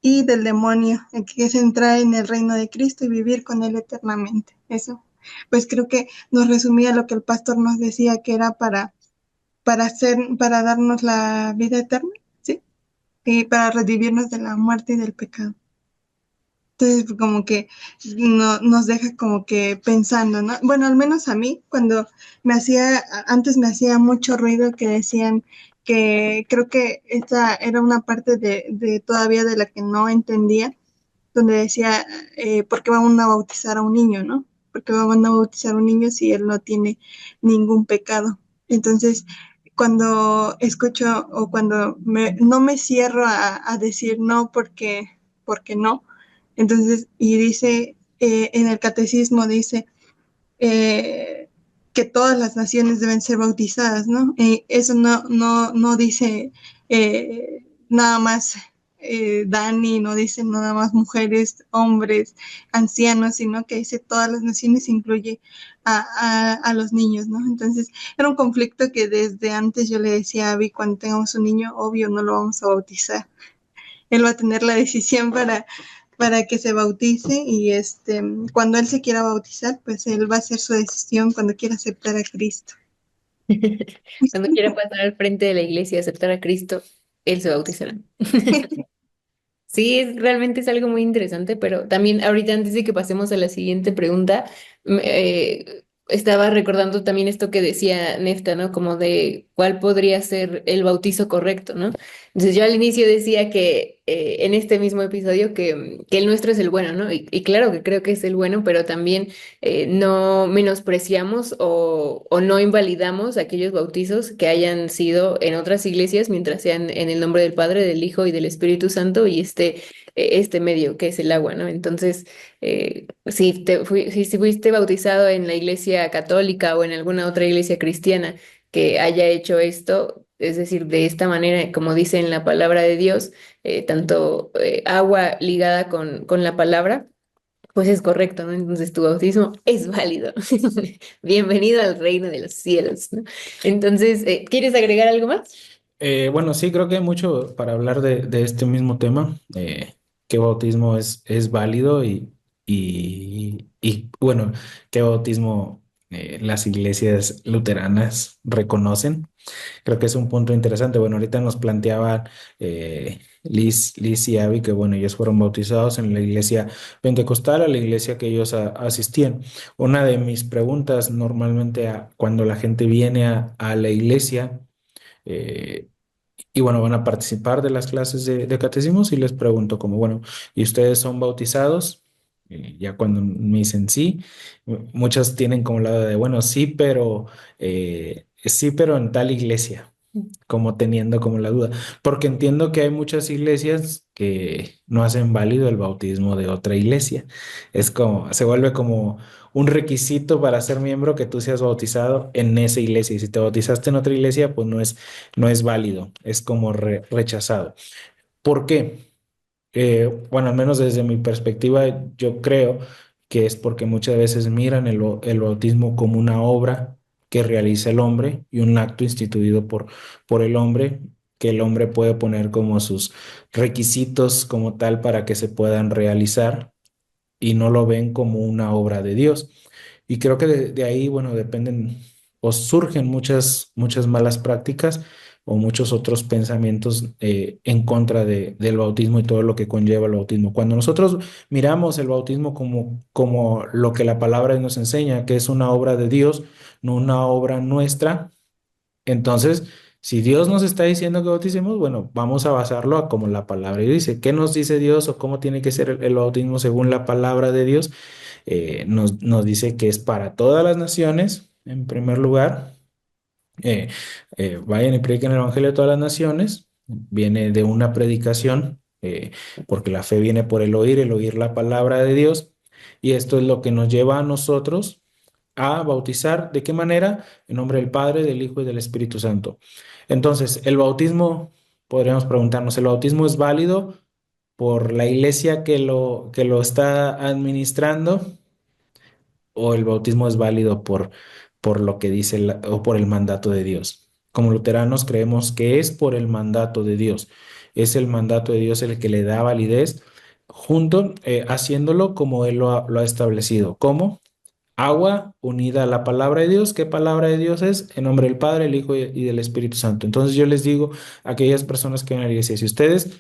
y del demonio, que es entrar en el reino de Cristo y vivir con él eternamente. Eso, pues creo que nos resumía lo que el pastor nos decía que era para darnos la vida eterna, ¿sí? Y para redimirnos de la muerte y del pecado. Entonces, como que nos deja como que pensando, ¿no? Bueno, al menos a mí, cuando antes me hacía mucho ruido que decían que creo que esta era una parte de todavía de la que no entendía, donde decía, ¿por qué van a bautizar a un niño, no? ¿Por qué van a bautizar a un niño si él no tiene ningún pecado? Entonces, cuando escucho o cuando no me cierro a decir no porque no, entonces, y dice, en el catecismo dice eh, que todas las naciones deben ser bautizadas, ¿no? Eso no dice nada más Dani, no dice nada más mujeres, hombres, ancianos, sino que dice todas las naciones, incluye a los niños, ¿no? Entonces, era un conflicto que desde antes yo le decía a Abby, cuando tengamos un niño, obvio, no lo vamos a bautizar. Él va a tener la decisión para que se bautice y cuando él se quiera bautizar, pues él va a hacer su decisión cuando quiera aceptar a Cristo. Cuando quiera pasar al frente de la iglesia y aceptar a Cristo, él se bautizará. Sí, realmente es algo muy interesante, pero también ahorita antes de que pasemos a la siguiente pregunta, estaba recordando también esto que decía Nefta, ¿no? Como de cuál podría ser el bautizo correcto, ¿no? Entonces yo al inicio decía que en este mismo episodio que el nuestro es el bueno, ¿no? Y claro que creo que es el bueno, pero también no menospreciamos o no invalidamos aquellos bautizos que hayan sido en otras iglesias mientras sean en el nombre del Padre, del Hijo y del Espíritu Santo y este medio que es el agua, ¿no? Entonces, si fuiste bautizado en la iglesia católica o en alguna otra iglesia cristiana que haya hecho esto, es decir, de esta manera, como dice en la palabra de Dios, tanto agua ligada con la palabra, pues es correcto, ¿no? Entonces tu bautismo es válido. Bienvenido al reino de los cielos, ¿no? Entonces, ¿quieres agregar algo más? Bueno, sí, creo que hay mucho para hablar de este mismo tema, qué bautismo es válido y, bueno, qué bautismo las iglesias luteranas reconocen. Creo que es un punto interesante. Bueno, ahorita nos planteaba Liz y Abby que, bueno, ellos fueron bautizados en la iglesia pentecostal, a la iglesia que ellos asistían. Una de mis preguntas normalmente cuando la gente viene a la iglesia, eh, y bueno, van a participar de las clases de catecismo y les pregunto como, bueno, ¿y ustedes son bautizados? Ya cuando me dicen sí, muchas tienen como la de, bueno, sí, pero en tal iglesia, como teniendo como la duda, porque entiendo que hay muchas iglesias que no hacen válido el bautismo de otra iglesia. Es como, se vuelve como un requisito para ser miembro que tú seas bautizado en esa iglesia. Y si te bautizaste en otra iglesia, pues no es válido, es como rechazado. ¿Por qué? Bueno, al menos desde mi perspectiva, yo creo que es porque muchas veces miran el bautismo como una obra que realiza el hombre y un acto instituido por el hombre, que el hombre puede poner como sus requisitos como tal para que se puedan realizar y no lo ven como una obra de Dios. Y creo que de ahí, bueno, dependen o surgen muchas malas prácticas o muchos otros pensamientos en contra del bautismo y todo lo que conlleva el bautismo. Cuando nosotros miramos el bautismo como lo que la palabra nos enseña, que es una obra de Dios, no una obra nuestra, entonces Si Dios nos está diciendo que bauticemos, bueno, vamos a basarlo a como la palabra dice. ¿Qué nos dice Dios o cómo tiene que ser el bautismo según la palabra de Dios? Nos dice que es para todas las naciones, en primer lugar. eh, Vayan y prediquen el Evangelio a todas las naciones. Viene de una predicación, porque la fe viene por el oír la palabra de Dios. Y esto es lo que nos lleva a nosotros a bautizar. ¿De qué manera? En nombre del Padre, del Hijo y del Espíritu Santo. Entonces, el bautismo, podríamos preguntarnos, ¿el bautismo es válido por la iglesia que lo está administrando? ¿O el bautismo es válido por lo que dice o por el mandato de Dios? Como luteranos creemos que es por el mandato de Dios. Es el mandato de Dios el que le da validez, haciéndolo como Él lo ha establecido. ¿Cómo? Agua unida a la palabra de Dios. ¿Qué palabra de Dios es? En nombre del Padre, el Hijo y del Espíritu Santo. Entonces yo les digo a aquellas personas que van a la iglesia, si ustedes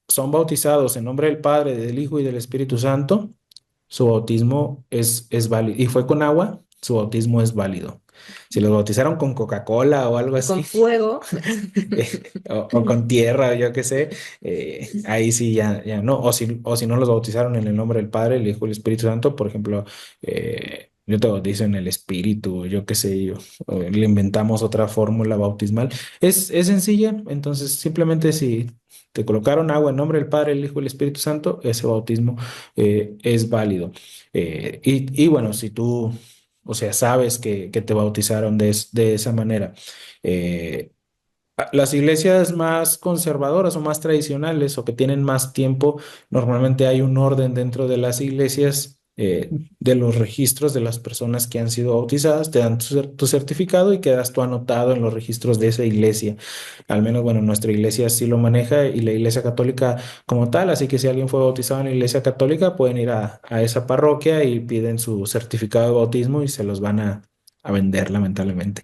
son bautizados en nombre del Padre, del Hijo y del Espíritu Santo, su bautismo es válido. Y fue con agua, su bautismo es válido. Si los bautizaron con Coca-Cola o algo O con así, fuego. o con tierra, yo qué sé, ahí sí ya no. O si no los bautizaron en el nombre del Padre, el Hijo y el Espíritu Santo, por ejemplo, yo te bautizo en el Espíritu, yo qué sé, o le inventamos otra fórmula bautismal. Es sencilla, entonces simplemente si te colocaron agua en nombre del Padre, el Hijo y el Espíritu Santo, ese bautismo es válido. Y bueno, si tú, o sea, sabes que te bautizaron de esa manera. eh, las iglesias más conservadoras o más tradicionales o que tienen más tiempo, normalmente hay un orden dentro de las iglesias, de los registros de las personas que han sido bautizadas, te dan tu certificado y quedas tú anotado en los registros de esa iglesia. Al menos, bueno, nuestra iglesia sí lo maneja y la iglesia católica como tal, así que si alguien fue bautizado en la iglesia católica, pueden ir a esa parroquia y piden su certificado de bautismo y se los van a vender, lamentablemente.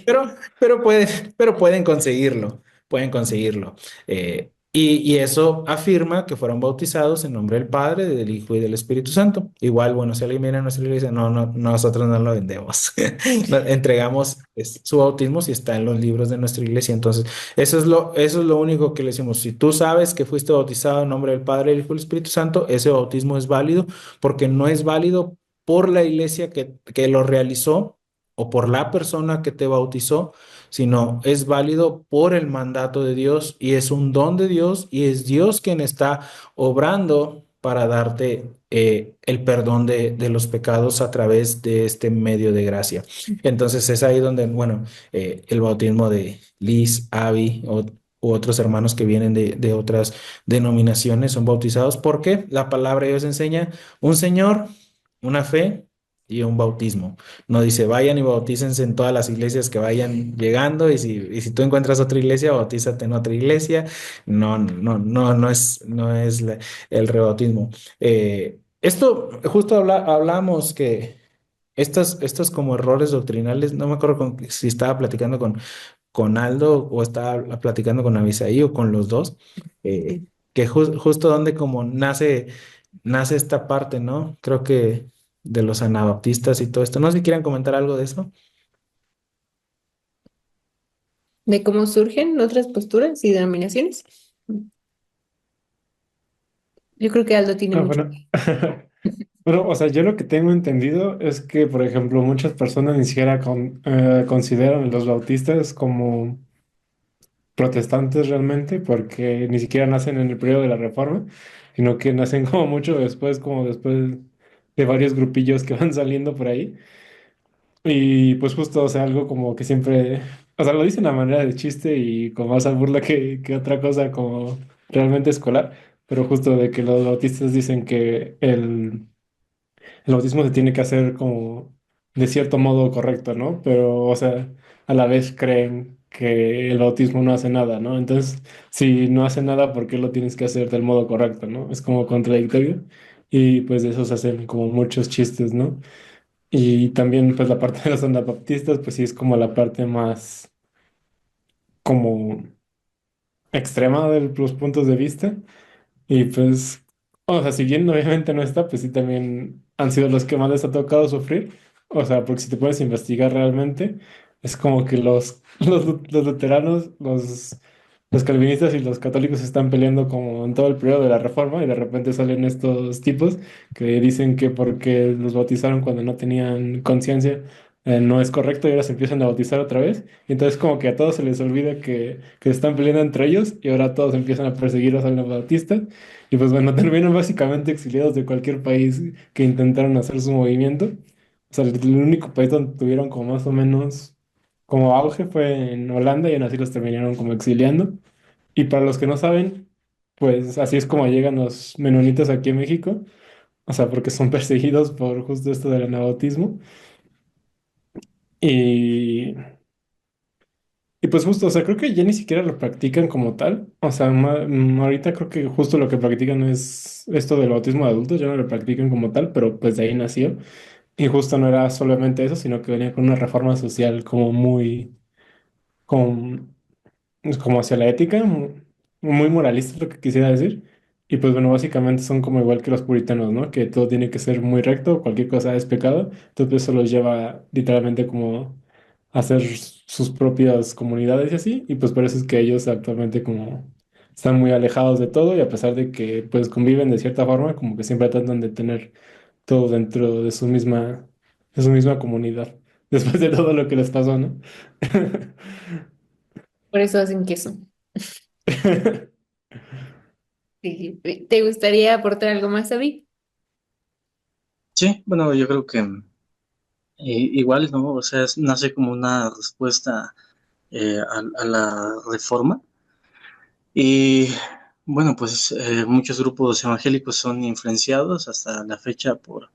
Pero, pero pueden conseguirlo, pueden conseguirlo. Y eso afirma que fueron bautizados en nombre del Padre, del Hijo y del Espíritu Santo. Igual, bueno, si alguien viene a nuestra iglesia, no, nosotros no lo vendemos. Entregamos su bautismo si está en los libros de nuestra iglesia. Entonces, eso es lo único que le decimos. Si tú sabes que fuiste bautizado en nombre del Padre, del Hijo y del Espíritu Santo, ese bautismo es válido porque no es válido por la iglesia que lo realizó o por la persona que te bautizó, sino es válido por el mandato de Dios y es un don de Dios y es Dios quien está obrando para darte el perdón de los pecados a través de este medio de gracia. Entonces es ahí donde, bueno, el bautismo de Liz, Abby u otros hermanos que vienen de otras denominaciones son bautizados porque la palabra de Dios enseña un Señor, una fe y un bautismo. No dice vayan y bautícense en todas las iglesias que vayan llegando y si tú encuentras otra iglesia, bautízate en otra iglesia. No es el rebautismo. Esto justo hablamos que estos como errores doctrinales, no me acuerdo si estaba platicando con Aldo o estaba platicando con Abisaí o con los dos, que justo donde como nace esta parte, ¿no? Creo que de los anabaptistas y todo esto. No sé si quieran comentar algo de eso. De cómo surgen otras posturas y denominaciones. Yo creo que Aldo tiene Ah, mucho. bueno. Bueno, o sea, yo lo que tengo entendido es que, por ejemplo, muchas personas ni siquiera consideran a los bautistas como protestantes realmente, porque ni siquiera nacen en el periodo de la Reforma, sino que nacen como mucho después, como después de varios grupillos que van saliendo por ahí. Y pues justo, o sea, algo como que siempre, o sea, lo dicen a manera de chiste y con más a burla que otra cosa como realmente escolar, pero justo de que los bautistas dicen que el bautismo se tiene que hacer como de cierto modo correcto, ¿no? Pero, o sea, a la vez creen que el bautismo no hace nada, ¿no? Entonces, si no hace nada, ¿por qué lo tienes que hacer del modo correcto, ¿no? Es como contradictorio y pues de eso se hacen como muchos chistes, ¿no? Y también pues la parte de los anabaptistas, pues sí es como la parte más como extrema de los puntos de vista. Y pues, o sea, si bien obviamente no está, pues sí también han sido los que más les ha tocado sufrir. O sea, porque si te puedes investigar realmente, es como que los luteranos, los calvinistas y los católicos están peleando como en todo el periodo de la Reforma y de repente salen estos tipos que dicen que porque los bautizaron cuando no tenían conciencia, no es correcto y ahora se empiezan a bautizar otra vez. Y entonces como que a todos se les olvida que están peleando entre ellos y ahora todos empiezan a perseguir a los anabautistas. Y pues bueno, terminan básicamente exiliados de cualquier país que intentaron hacer su movimiento. O sea, el único país donde tuvieron como más o menos como auge fue en Holanda y aún así los terminaron como exiliando. Y para los que no saben, pues así es como llegan los menonitas aquí en México, o sea, porque son perseguidos por justo esto del anabautismo. Y, y pues justo, o sea, creo que ya ni siquiera lo practican como tal. O sea, ahorita creo que justo lo que practican es esto del bautismo de adultos, ya no lo practican como tal, pero pues de ahí nació. Y justo no era solamente eso, sino que venía con una reforma social como muy, como, como hacia la ética, muy moralista es lo que quisiera decir. Y pues bueno, básicamente son como igual que los puritanos, ¿no? Que todo tiene que ser muy recto, cualquier cosa es pecado. Entonces eso los lleva literalmente como a hacer sus propias comunidades y así. Y pues por eso es que ellos actualmente como están muy alejados de todo y a pesar de que pues conviven de cierta forma, como que siempre tratan de tener todo dentro de su misma comunidad. Después de todo lo que les pasó, ¿no? Por eso hacen queso. Sí. ¿Te gustaría aportar algo más, David? Sí, bueno, yo creo que igual, ¿no? O sea, nace como una respuesta a la reforma. Y bueno, pues muchos grupos evangélicos son influenciados hasta la fecha por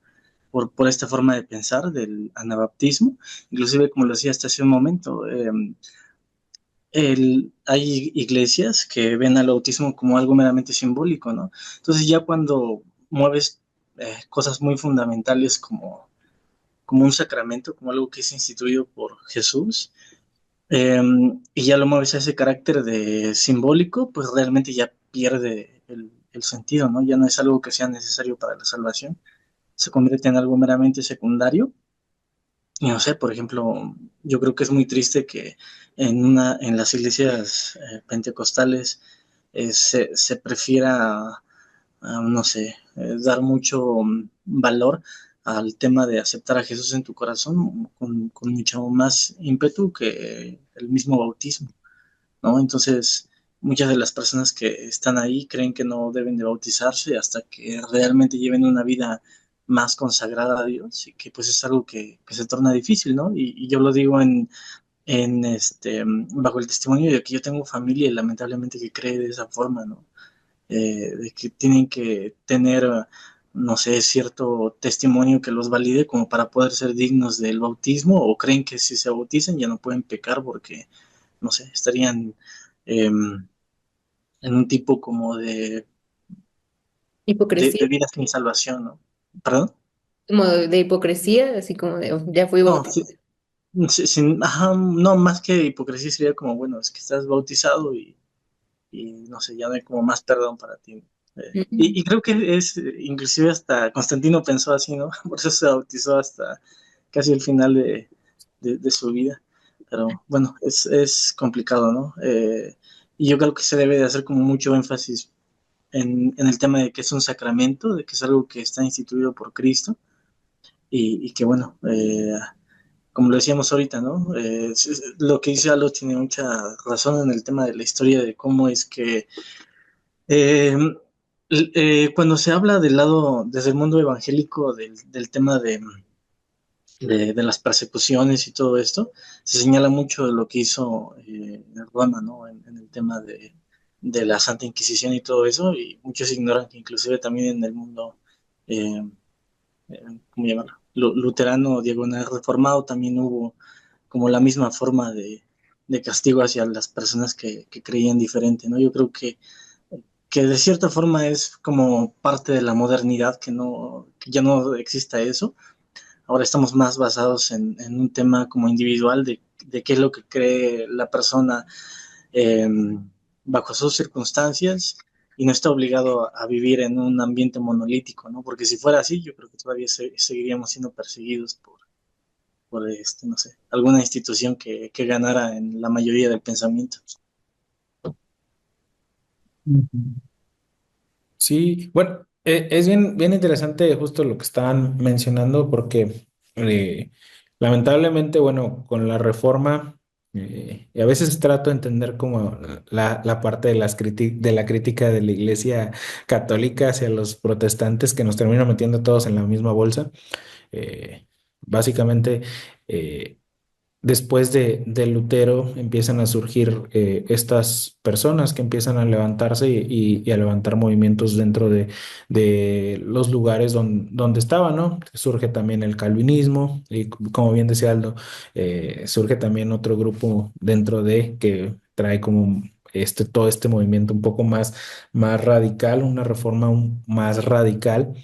esta forma de pensar del anabaptismo. Inclusive, como lo decía hasta hace un momento, hay iglesias que ven al bautismo como algo meramente simbólico, ¿no? Entonces ya cuando mueves cosas muy fundamentales como un sacramento, como algo que es instituido por Jesús, eh, y ya lo mueves a ese carácter de simbólico, pues realmente ya pierde el sentido, ¿no? Ya no es algo que sea necesario para la salvación, se convierte en algo meramente secundario. Y no sé, por ejemplo, yo creo que es muy triste que en las iglesias pentecostales se prefiera, no sé, dar mucho valor al tema de aceptar a Jesús en tu corazón con mucho más ímpetu que el mismo bautismo, ¿no? Entonces, muchas de las personas que están ahí creen que no deben de bautizarse hasta que realmente lleven una vida más consagrada a Dios y que pues es algo que se torna difícil, ¿no? Y yo lo digo bajo el testimonio de que yo tengo familia y lamentablemente que cree de esa forma, ¿no? De que tienen que tener, no sé, cierto testimonio que los valide como para poder ser dignos del bautismo o creen que si se bautizan ya no pueden pecar porque, no sé, estarían eh, en un tipo como Hipocresía, de vida sin salvación, ¿no? ¿Perdón? como de hipocresía, así como de "Oh, ya fui No, bautizado". ajá, no, más que hipocresía sería como, bueno, es que estás bautizado y no sé, ya no hay como más perdón para ti. Y creo que inclusive hasta Constantino pensó así, ¿no? Por eso se bautizó hasta casi el final de su vida. Pero bueno, es complicado, ¿no? Y yo creo que se debe de hacer como mucho énfasis en el tema de que es un sacramento, de que es algo que está instituido por Cristo y que bueno, como lo decíamos ahorita, ¿no? Lo que dice Alo tiene mucha razón en el tema de la historia de cómo es que eh, cuando se habla del lado, desde el mundo evangélico, del tema de las persecuciones y todo esto, se señala mucho de lo que hizo Roma, ¿no? En el tema de la Santa Inquisición y todo eso, y muchos ignoran que inclusive también en el mundo, eh, ¿cómo llamarlo? Luterano, diagonal reformado, también hubo como la misma forma de castigo hacia las personas que creían diferente, ¿no? Yo creo que de cierta forma es como parte de la modernidad que no, que ya no exista eso. Ahora estamos más basados en un tema como individual de qué es lo que cree la persona eh, bajo sus circunstancias y no está obligado a vivir en un ambiente monolítico, ¿no? Porque si fuera así, yo creo que todavía seguiríamos siendo perseguidos no sé, alguna institución que ganara en la mayoría del pensamiento. Ujú. Sí, bueno, es bien interesante justo lo que estaban mencionando porque eh, lamentablemente, bueno, con la reforma, y a veces trato de entender como la parte de de la crítica de la Iglesia Católica hacia los protestantes que nos termina metiendo todos en la misma bolsa. Básicamente, eh, después de Lutero empiezan a surgir estas personas que empiezan a levantarse y a levantar movimientos dentro de los lugares donde estaban, ¿no? Surge también el calvinismo y como bien decía Aldo, surge también otro grupo dentro de que trae como todo este movimiento un poco más radical, una reforma más radical,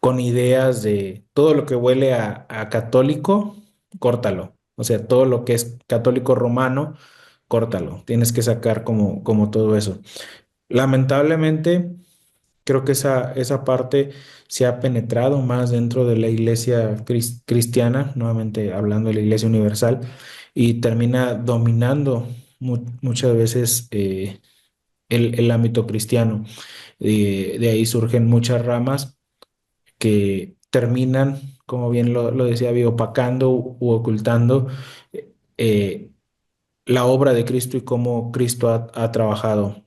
con ideas de todo lo que huele a católico, córtalo. O sea, todo lo que es católico romano, córtalo. Tienes que sacar como todo eso. Lamentablemente, creo que esa parte se ha penetrado más dentro de la iglesia cristiana, nuevamente hablando de la iglesia universal, y termina dominando muchas veces el ámbito cristiano. De ahí surgen muchas ramas que terminan, como bien lo decía, opacando u ocultando eh, la obra de Cristo y cómo Cristo ha trabajado.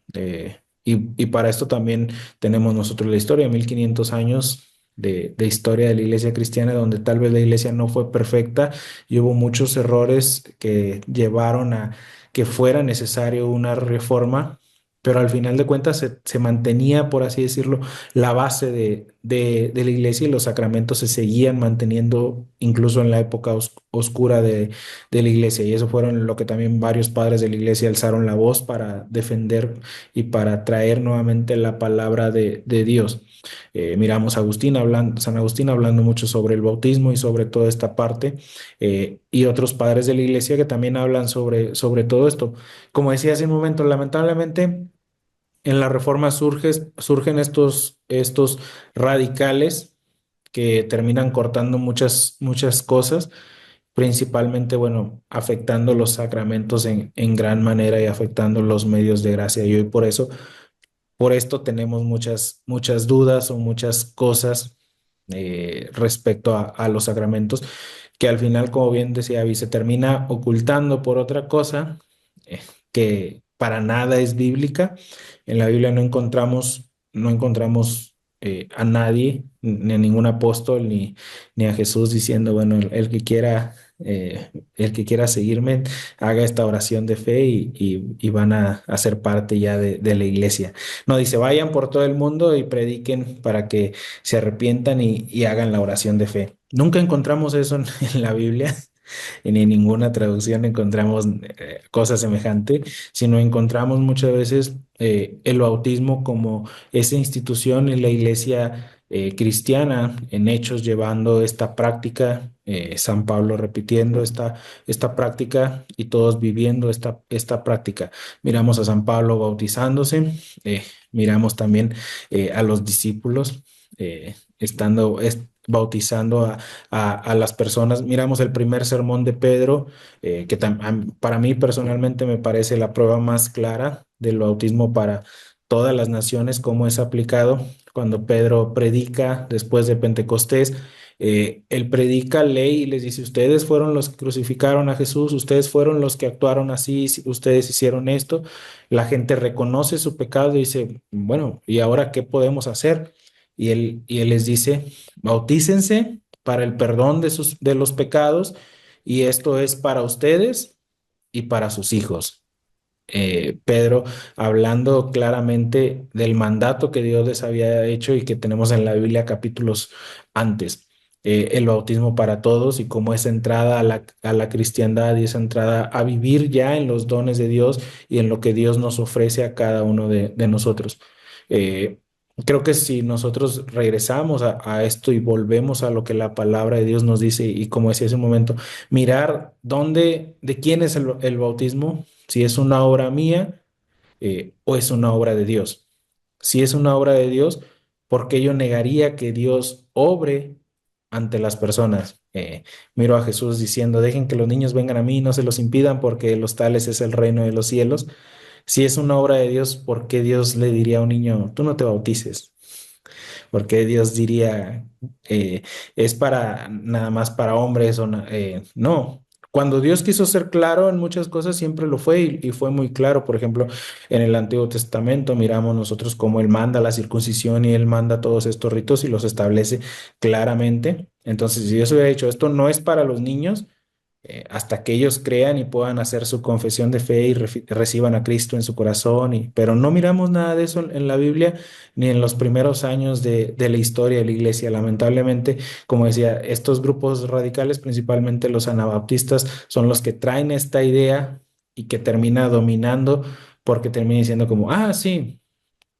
Y para esto también tenemos nosotros la historia, 1500 años de historia de la iglesia cristiana, donde tal vez la iglesia no fue perfecta y hubo muchos errores que llevaron a que fuera necesario una reforma, pero al final de cuentas se mantenía, por así decirlo, la base de la iglesia y los sacramentos se seguían manteniendo incluso en la época oscura de la iglesia. Y eso fueron lo que también varios padres de la iglesia alzaron la voz para defender y para traer nuevamente la palabra de Dios. Miramos a San Agustín hablando mucho sobre el bautismo y sobre toda esta parte, y otros padres de la iglesia que también hablan sobre todo esto. Como decía hace un momento, lamentablemente en la reforma surgen estos radicales que terminan cortando muchas cosas, principalmente, bueno, afectando los sacramentos en gran manera y afectando los medios de gracia. Y hoy por esto tenemos muchas dudas o muchas cosas respecto a los sacramentos, que al final, como bien decía Abby, se termina ocultando por otra cosa que para nada es bíblica. En la Biblia no encontramos a nadie, ni a ningún apóstol, ni a Jesús diciendo, bueno, el que quiera seguirme, haga esta oración de fe y van a ser parte ya de la iglesia. No dice, vayan por todo el mundo y prediquen para que se arrepientan y hagan la oración de fe. Nunca encontramos eso en la Biblia. Y ni en ninguna traducción encontramos cosa semejante, sino encontramos muchas veces el bautismo como esa institución en la iglesia cristiana, en Hechos llevando esta práctica, San Pablo repitiendo esta práctica y todos viviendo esta práctica. Miramos a San Pablo bautizándose, miramos también a los discípulos bautizando a las personas. Miramos el primer sermón de Pedro, que para mí personalmente me parece la prueba más clara del bautismo para todas las naciones, cómo es aplicado. Cuando Pedro predica después de Pentecostés, él predica ley y les dice, ustedes fueron los que crucificaron a Jesús, ustedes fueron los que actuaron así, ustedes hicieron esto. La gente reconoce su pecado y dice, bueno, ¿y ahora qué podemos hacer? Y él les dice, bautícense para el perdón de los pecados, y esto es para ustedes y para sus hijos. Pedro hablando claramente del mandato que Dios les había hecho y que tenemos en la Biblia capítulos antes. El bautismo para todos y como esa entrada a la cristiandad y esa entrada a vivir ya en los dones de Dios y en lo que Dios nos ofrece a cada uno de nosotros. Eh, Creo que si nosotros regresamos a esto y volvemos a lo que la palabra de Dios nos dice, y como decía hace un momento, mirar de quién es el bautismo, si es una obra mía o es una obra de Dios. Si es una obra de Dios, ¿por qué yo negaría que Dios obre ante las personas. Miro a Jesús diciendo, dejen que los niños vengan a mí, no se los impidan, porque de los tales es el reino de los cielos. Si es una obra de Dios, ¿por qué Dios le diría a un niño, tú no te bautices? Porque Dios diría, es para nada más para hombres no. Cuando Dios quiso ser claro en muchas cosas, siempre lo fue y fue muy claro. Por ejemplo, en el Antiguo Testamento miramos nosotros cómo Él manda la circuncisión y Él manda todos estos ritos y los establece claramente. Entonces, si Dios hubiera dicho, esto no es para los niños, hasta que ellos crean y puedan hacer su confesión de fe y reciban a Cristo en su corazón. Pero no miramos nada de eso en la Biblia ni en los primeros años de la historia de la iglesia. Lamentablemente, como decía, estos grupos radicales, principalmente los anabaptistas, son los que traen esta idea y que termina dominando porque termina diciendo como, ah, sí,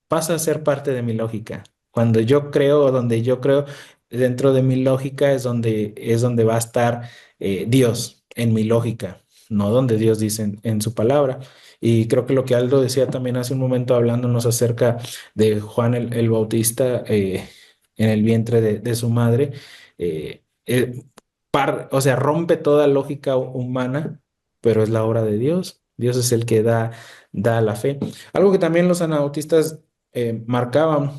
pasa a ser parte de mi lógica. Cuando yo creo o donde yo creo, dentro de mi lógica es donde va a estar Dios en mi lógica, no donde Dios dice en su palabra. Y creo que lo que Aldo decía también hace un momento hablándonos acerca de Juan el Bautista en el vientre de su madre, eh, eh, o sea, rompe toda lógica humana, pero es la obra de Dios. Dios es el que da la fe. Algo que también los anabautistas marcaban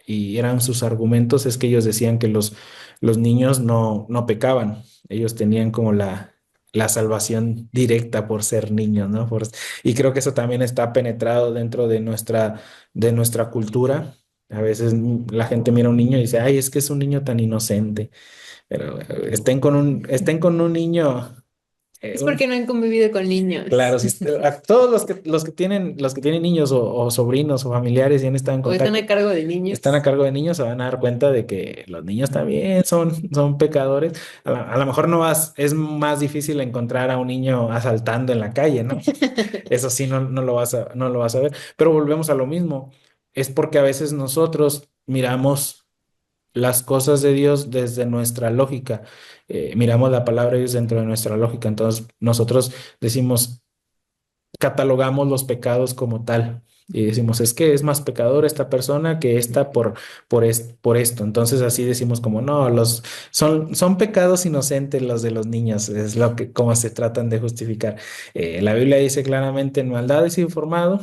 y eran sus argumentos es que ellos decían que los niños no pecaban, ellos tenían como la salvación directa por ser niños, ¿no? Y creo que eso también está penetrado dentro de nuestra cultura. A veces la gente mira a un niño y dice, ay, es que es un niño tan inocente, pero estén con un niño. Es porque no han convivido con Claro, niños a todos los que tienen niños o sobrinos o familiares y han estado en o están contacto, a cargo de niños. están a cargo de niños, se van a dar cuenta de que los niños también son pecadores. A lo mejor es más difícil encontrar a un niño asaltando en la calle, ¿no? Eso sí, no lo vas a ver. Pero volvemos a lo mismo. Es porque a veces nosotros miramos las cosas de Dios desde nuestra lógica. Miramos la palabra de Dios dentro de nuestra lógica. Entonces nosotros decimos, catalogamos los pecados como tal. Y decimos, es que es más pecador esta persona que esta por esto. Entonces así decimos como, no, son pecados inocentes los de los niños, es como se tratan de justificar. La Biblia dice claramente, en maldad es informado.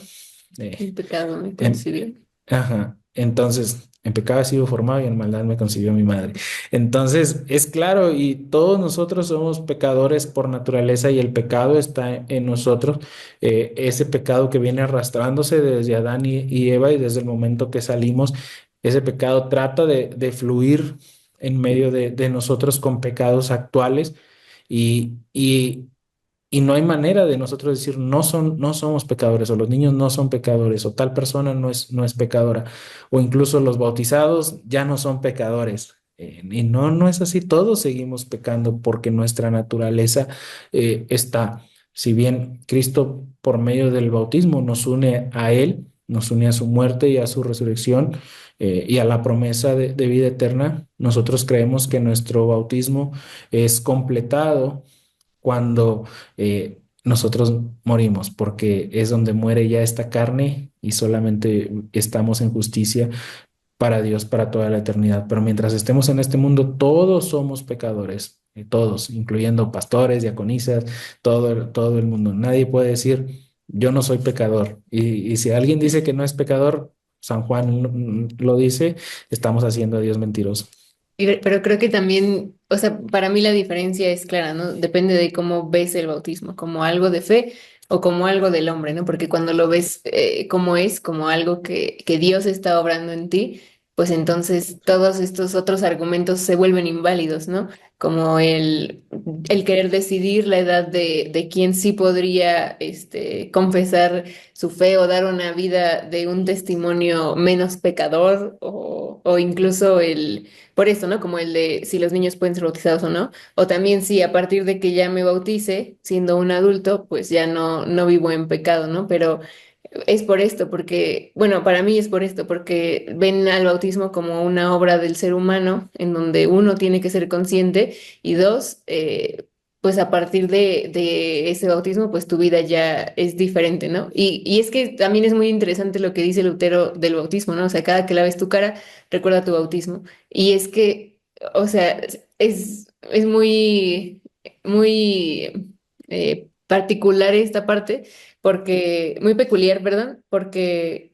El eh, pecado me en, concibió. Ajá. Entonces, en pecado he sido formado y en maldad me concibió mi madre. Entonces, es claro, y todos nosotros somos pecadores por naturaleza y el pecado está en nosotros. Ese pecado que viene arrastrándose desde Adán y Eva y desde el momento que salimos, ese pecado trata de fluir en medio de nosotros con pecados actuales y no hay manera de nosotros decir no somos pecadores, o los niños no son pecadores, o tal persona no es pecadora, o incluso los bautizados ya no son pecadores. Y no es así, todos seguimos pecando porque nuestra naturaleza está. Si bien Cristo por medio del bautismo nos une a Él, nos une a su muerte y a su resurrección y a la promesa de vida eterna, nosotros creemos que nuestro bautismo es completado cuando nosotros morimos, porque es donde muere ya esta carne y solamente estamos en justicia para Dios para toda la eternidad. Pero mientras estemos en este mundo, todos somos pecadores, todos, incluyendo pastores, diaconisas, todo el mundo. Nadie puede decir, yo no soy pecador. Y si alguien dice que no es pecador, San Juan lo dice, estamos haciendo a Dios mentiroso. Pero creo que también, o sea, para mí la diferencia es clara, ¿no? Depende de cómo ves el bautismo, como algo de fe o como algo del hombre, ¿no? Porque cuando lo ves como es, como algo que Dios está obrando en ti, pues entonces todos estos otros argumentos se vuelven inválidos, ¿no? Como el querer decidir la edad de quién sí podría confesar su fe o dar una vida de un testimonio menos pecador o incluso por eso, ¿no? Como el de si los niños pueden ser bautizados o no. O también si a partir de que ya me bautice, siendo un adulto, pues ya no vivo en pecado, ¿no? Pero es por esto, porque, bueno, para mí es por esto, porque ven al bautismo como una obra del ser humano, en donde uno tiene que ser consciente y dos, pues a partir de ese bautismo, pues tu vida ya es diferente, ¿no? Y es que también es muy interesante lo que dice Lutero del bautismo, ¿no? O sea, cada que laves tu cara, recuerda tu bautismo. Y es que, o sea, es muy particular esta parte, muy peculiar, perdón, porque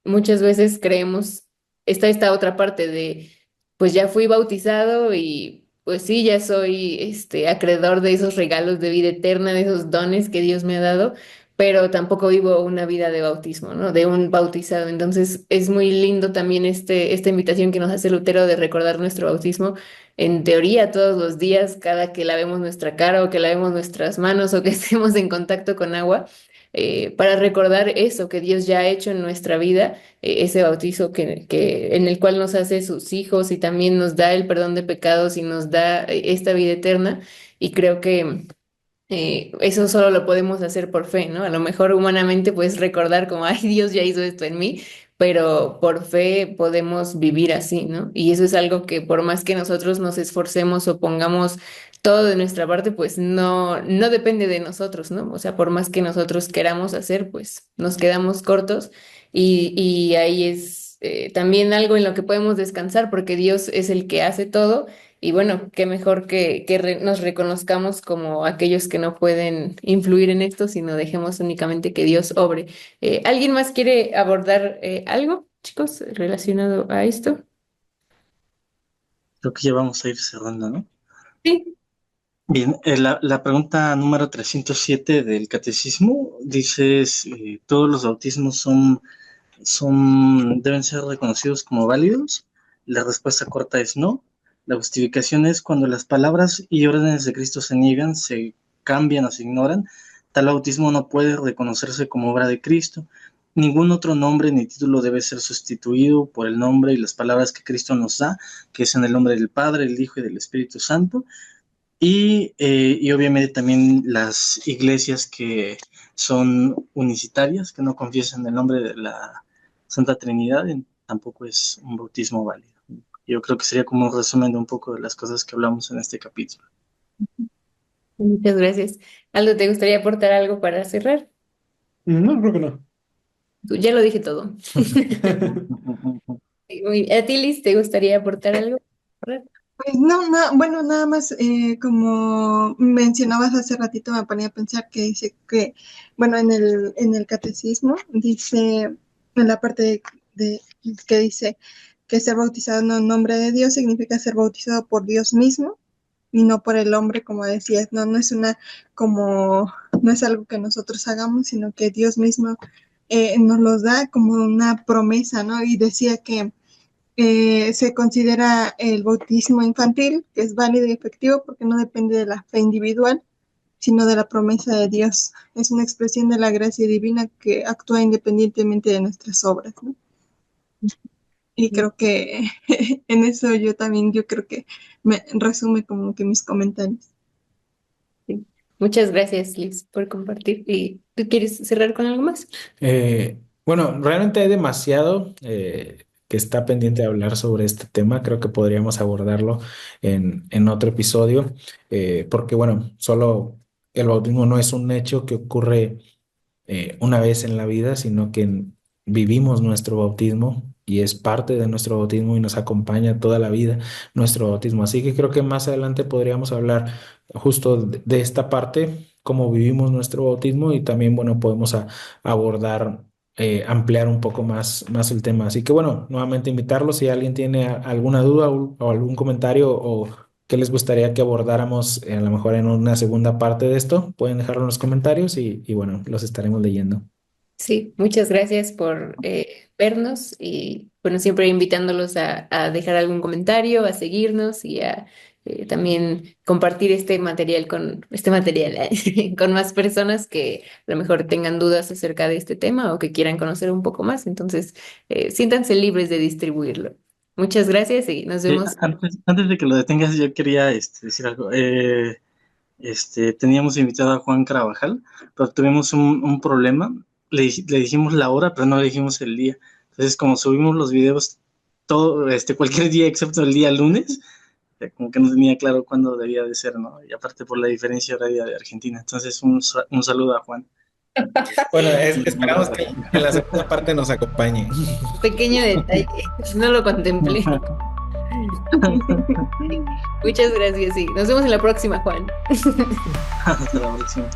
muchas veces creemos, está esta otra parte de, pues ya fui bautizado y pues sí, ya soy acreedor de esos regalos de vida eterna, de esos dones que Dios me ha dado, pero tampoco vivo una vida de bautismo, ¿no? De un bautizado. Entonces es muy lindo también esta invitación que nos hace Lutero de recordar nuestro bautismo en teoría todos los días, cada que lavemos nuestra cara o que lavemos nuestras manos o que estemos en contacto con agua, para recordar eso que Dios ya ha hecho en nuestra vida, ese bautizo en el cual nos hace sus hijos y también nos da el perdón de pecados y nos da esta vida eterna. Y creo que eso solo lo podemos hacer por fe, ¿no? A lo mejor humanamente puedes recordar como, ay, Dios ya hizo esto en mí, pero por fe podemos vivir así, ¿no? Y eso es algo que por más que nosotros nos esforcemos o pongamos todo de nuestra parte, pues no depende de nosotros, ¿no? O sea, por más que nosotros queramos hacer, pues nos quedamos cortos y ahí es también algo en lo que podemos descansar porque Dios es el que hace todo. Y bueno, qué mejor que nos reconozcamos como aquellos que no pueden influir en esto, sino dejemos únicamente que Dios obre. ¿Alguien más quiere abordar algo, chicos, relacionado a esto? Creo que ya vamos a ir cerrando, ¿no? Sí. Bien, la pregunta número 307 del catecismo dice, ¿todos los bautismos deben ser reconocidos como válidos? La respuesta corta es no. La justificación es cuando las palabras y órdenes de Cristo se niegan, se cambian o se ignoran, tal bautismo no puede reconocerse como obra de Cristo. Ningún otro nombre ni título debe ser sustituido por el nombre y las palabras que Cristo nos da, que es en el nombre del Padre, el Hijo y del Espíritu Santo. Y obviamente también las iglesias que son unicitarias, que no confiesan el nombre de la Santa Trinidad, tampoco es un bautismo válido. Yo creo que sería como un resumen de un poco de las cosas que hablamos en este capítulo. Muchas gracias. Aldo, ¿te gustaría aportar algo para cerrar? No, creo que no. Ya lo dije todo. ¿A ti, Liz, te gustaría aportar algo? Pues no, bueno, nada más como mencionabas hace ratito, me ponía a pensar que dice que, bueno, en el catecismo dice, en la parte que dice que ser bautizado en el nombre de Dios significa ser bautizado por Dios mismo y no por el hombre, como decías, no es no es algo que nosotros hagamos, sino que Dios mismo nos los da como una promesa, ¿no? Y decía que se considera el bautismo infantil, que es válido y efectivo porque no depende de la fe individual, sino de la promesa de Dios. Es una expresión de la gracia divina que actúa independientemente de nuestras obras, ¿no? Y creo que en eso yo creo que me resume como que mis comentarios. Sí. Muchas gracias, Liz, por compartir. ¿Y tú quieres cerrar con algo más? Bueno, realmente hay demasiado que está pendiente de hablar sobre este tema. Creo que podríamos abordarlo en otro episodio, porque bueno, solo el bautismo no es un hecho que ocurre una vez en la vida, sino que vivimos nuestro bautismo y es parte de nuestro bautismo y nos acompaña toda la vida nuestro bautismo. Así que creo que más adelante podríamos hablar justo de esta parte, cómo vivimos nuestro bautismo y también, bueno, podemos abordar, ampliar un poco más el tema. Así que, bueno, nuevamente invitarlos si alguien tiene alguna duda o algún comentario o qué les gustaría que abordáramos a lo mejor en una segunda parte de esto, pueden dejarlo en los comentarios y bueno, los estaremos leyendo. Sí, muchas gracias por vernos y bueno, siempre invitándolos a dejar algún comentario, a seguirnos y a también compartir este material con más personas que a lo mejor tengan dudas acerca de este tema o que quieran conocer un poco más. Entonces, siéntanse libres de distribuirlo. Muchas gracias y nos vemos. Antes de que lo detengas, yo quería decir algo. Teníamos invitado a Juan Carabajal, pero tuvimos un problema. Le dijimos la hora, pero no le dijimos el día. Entonces, como subimos los videos todo, cualquier día excepto el día lunes, como que no tenía claro cuándo debía de ser, ¿no? Y aparte por la diferencia horaria de Argentina. Entonces, un saludo a Juan. Bueno, esperamos que en la segunda parte nos acompañe. Pequeño detalle, no lo contemplé. Muchas gracias, sí. Nos vemos en la próxima, Juan. Hasta la próxima.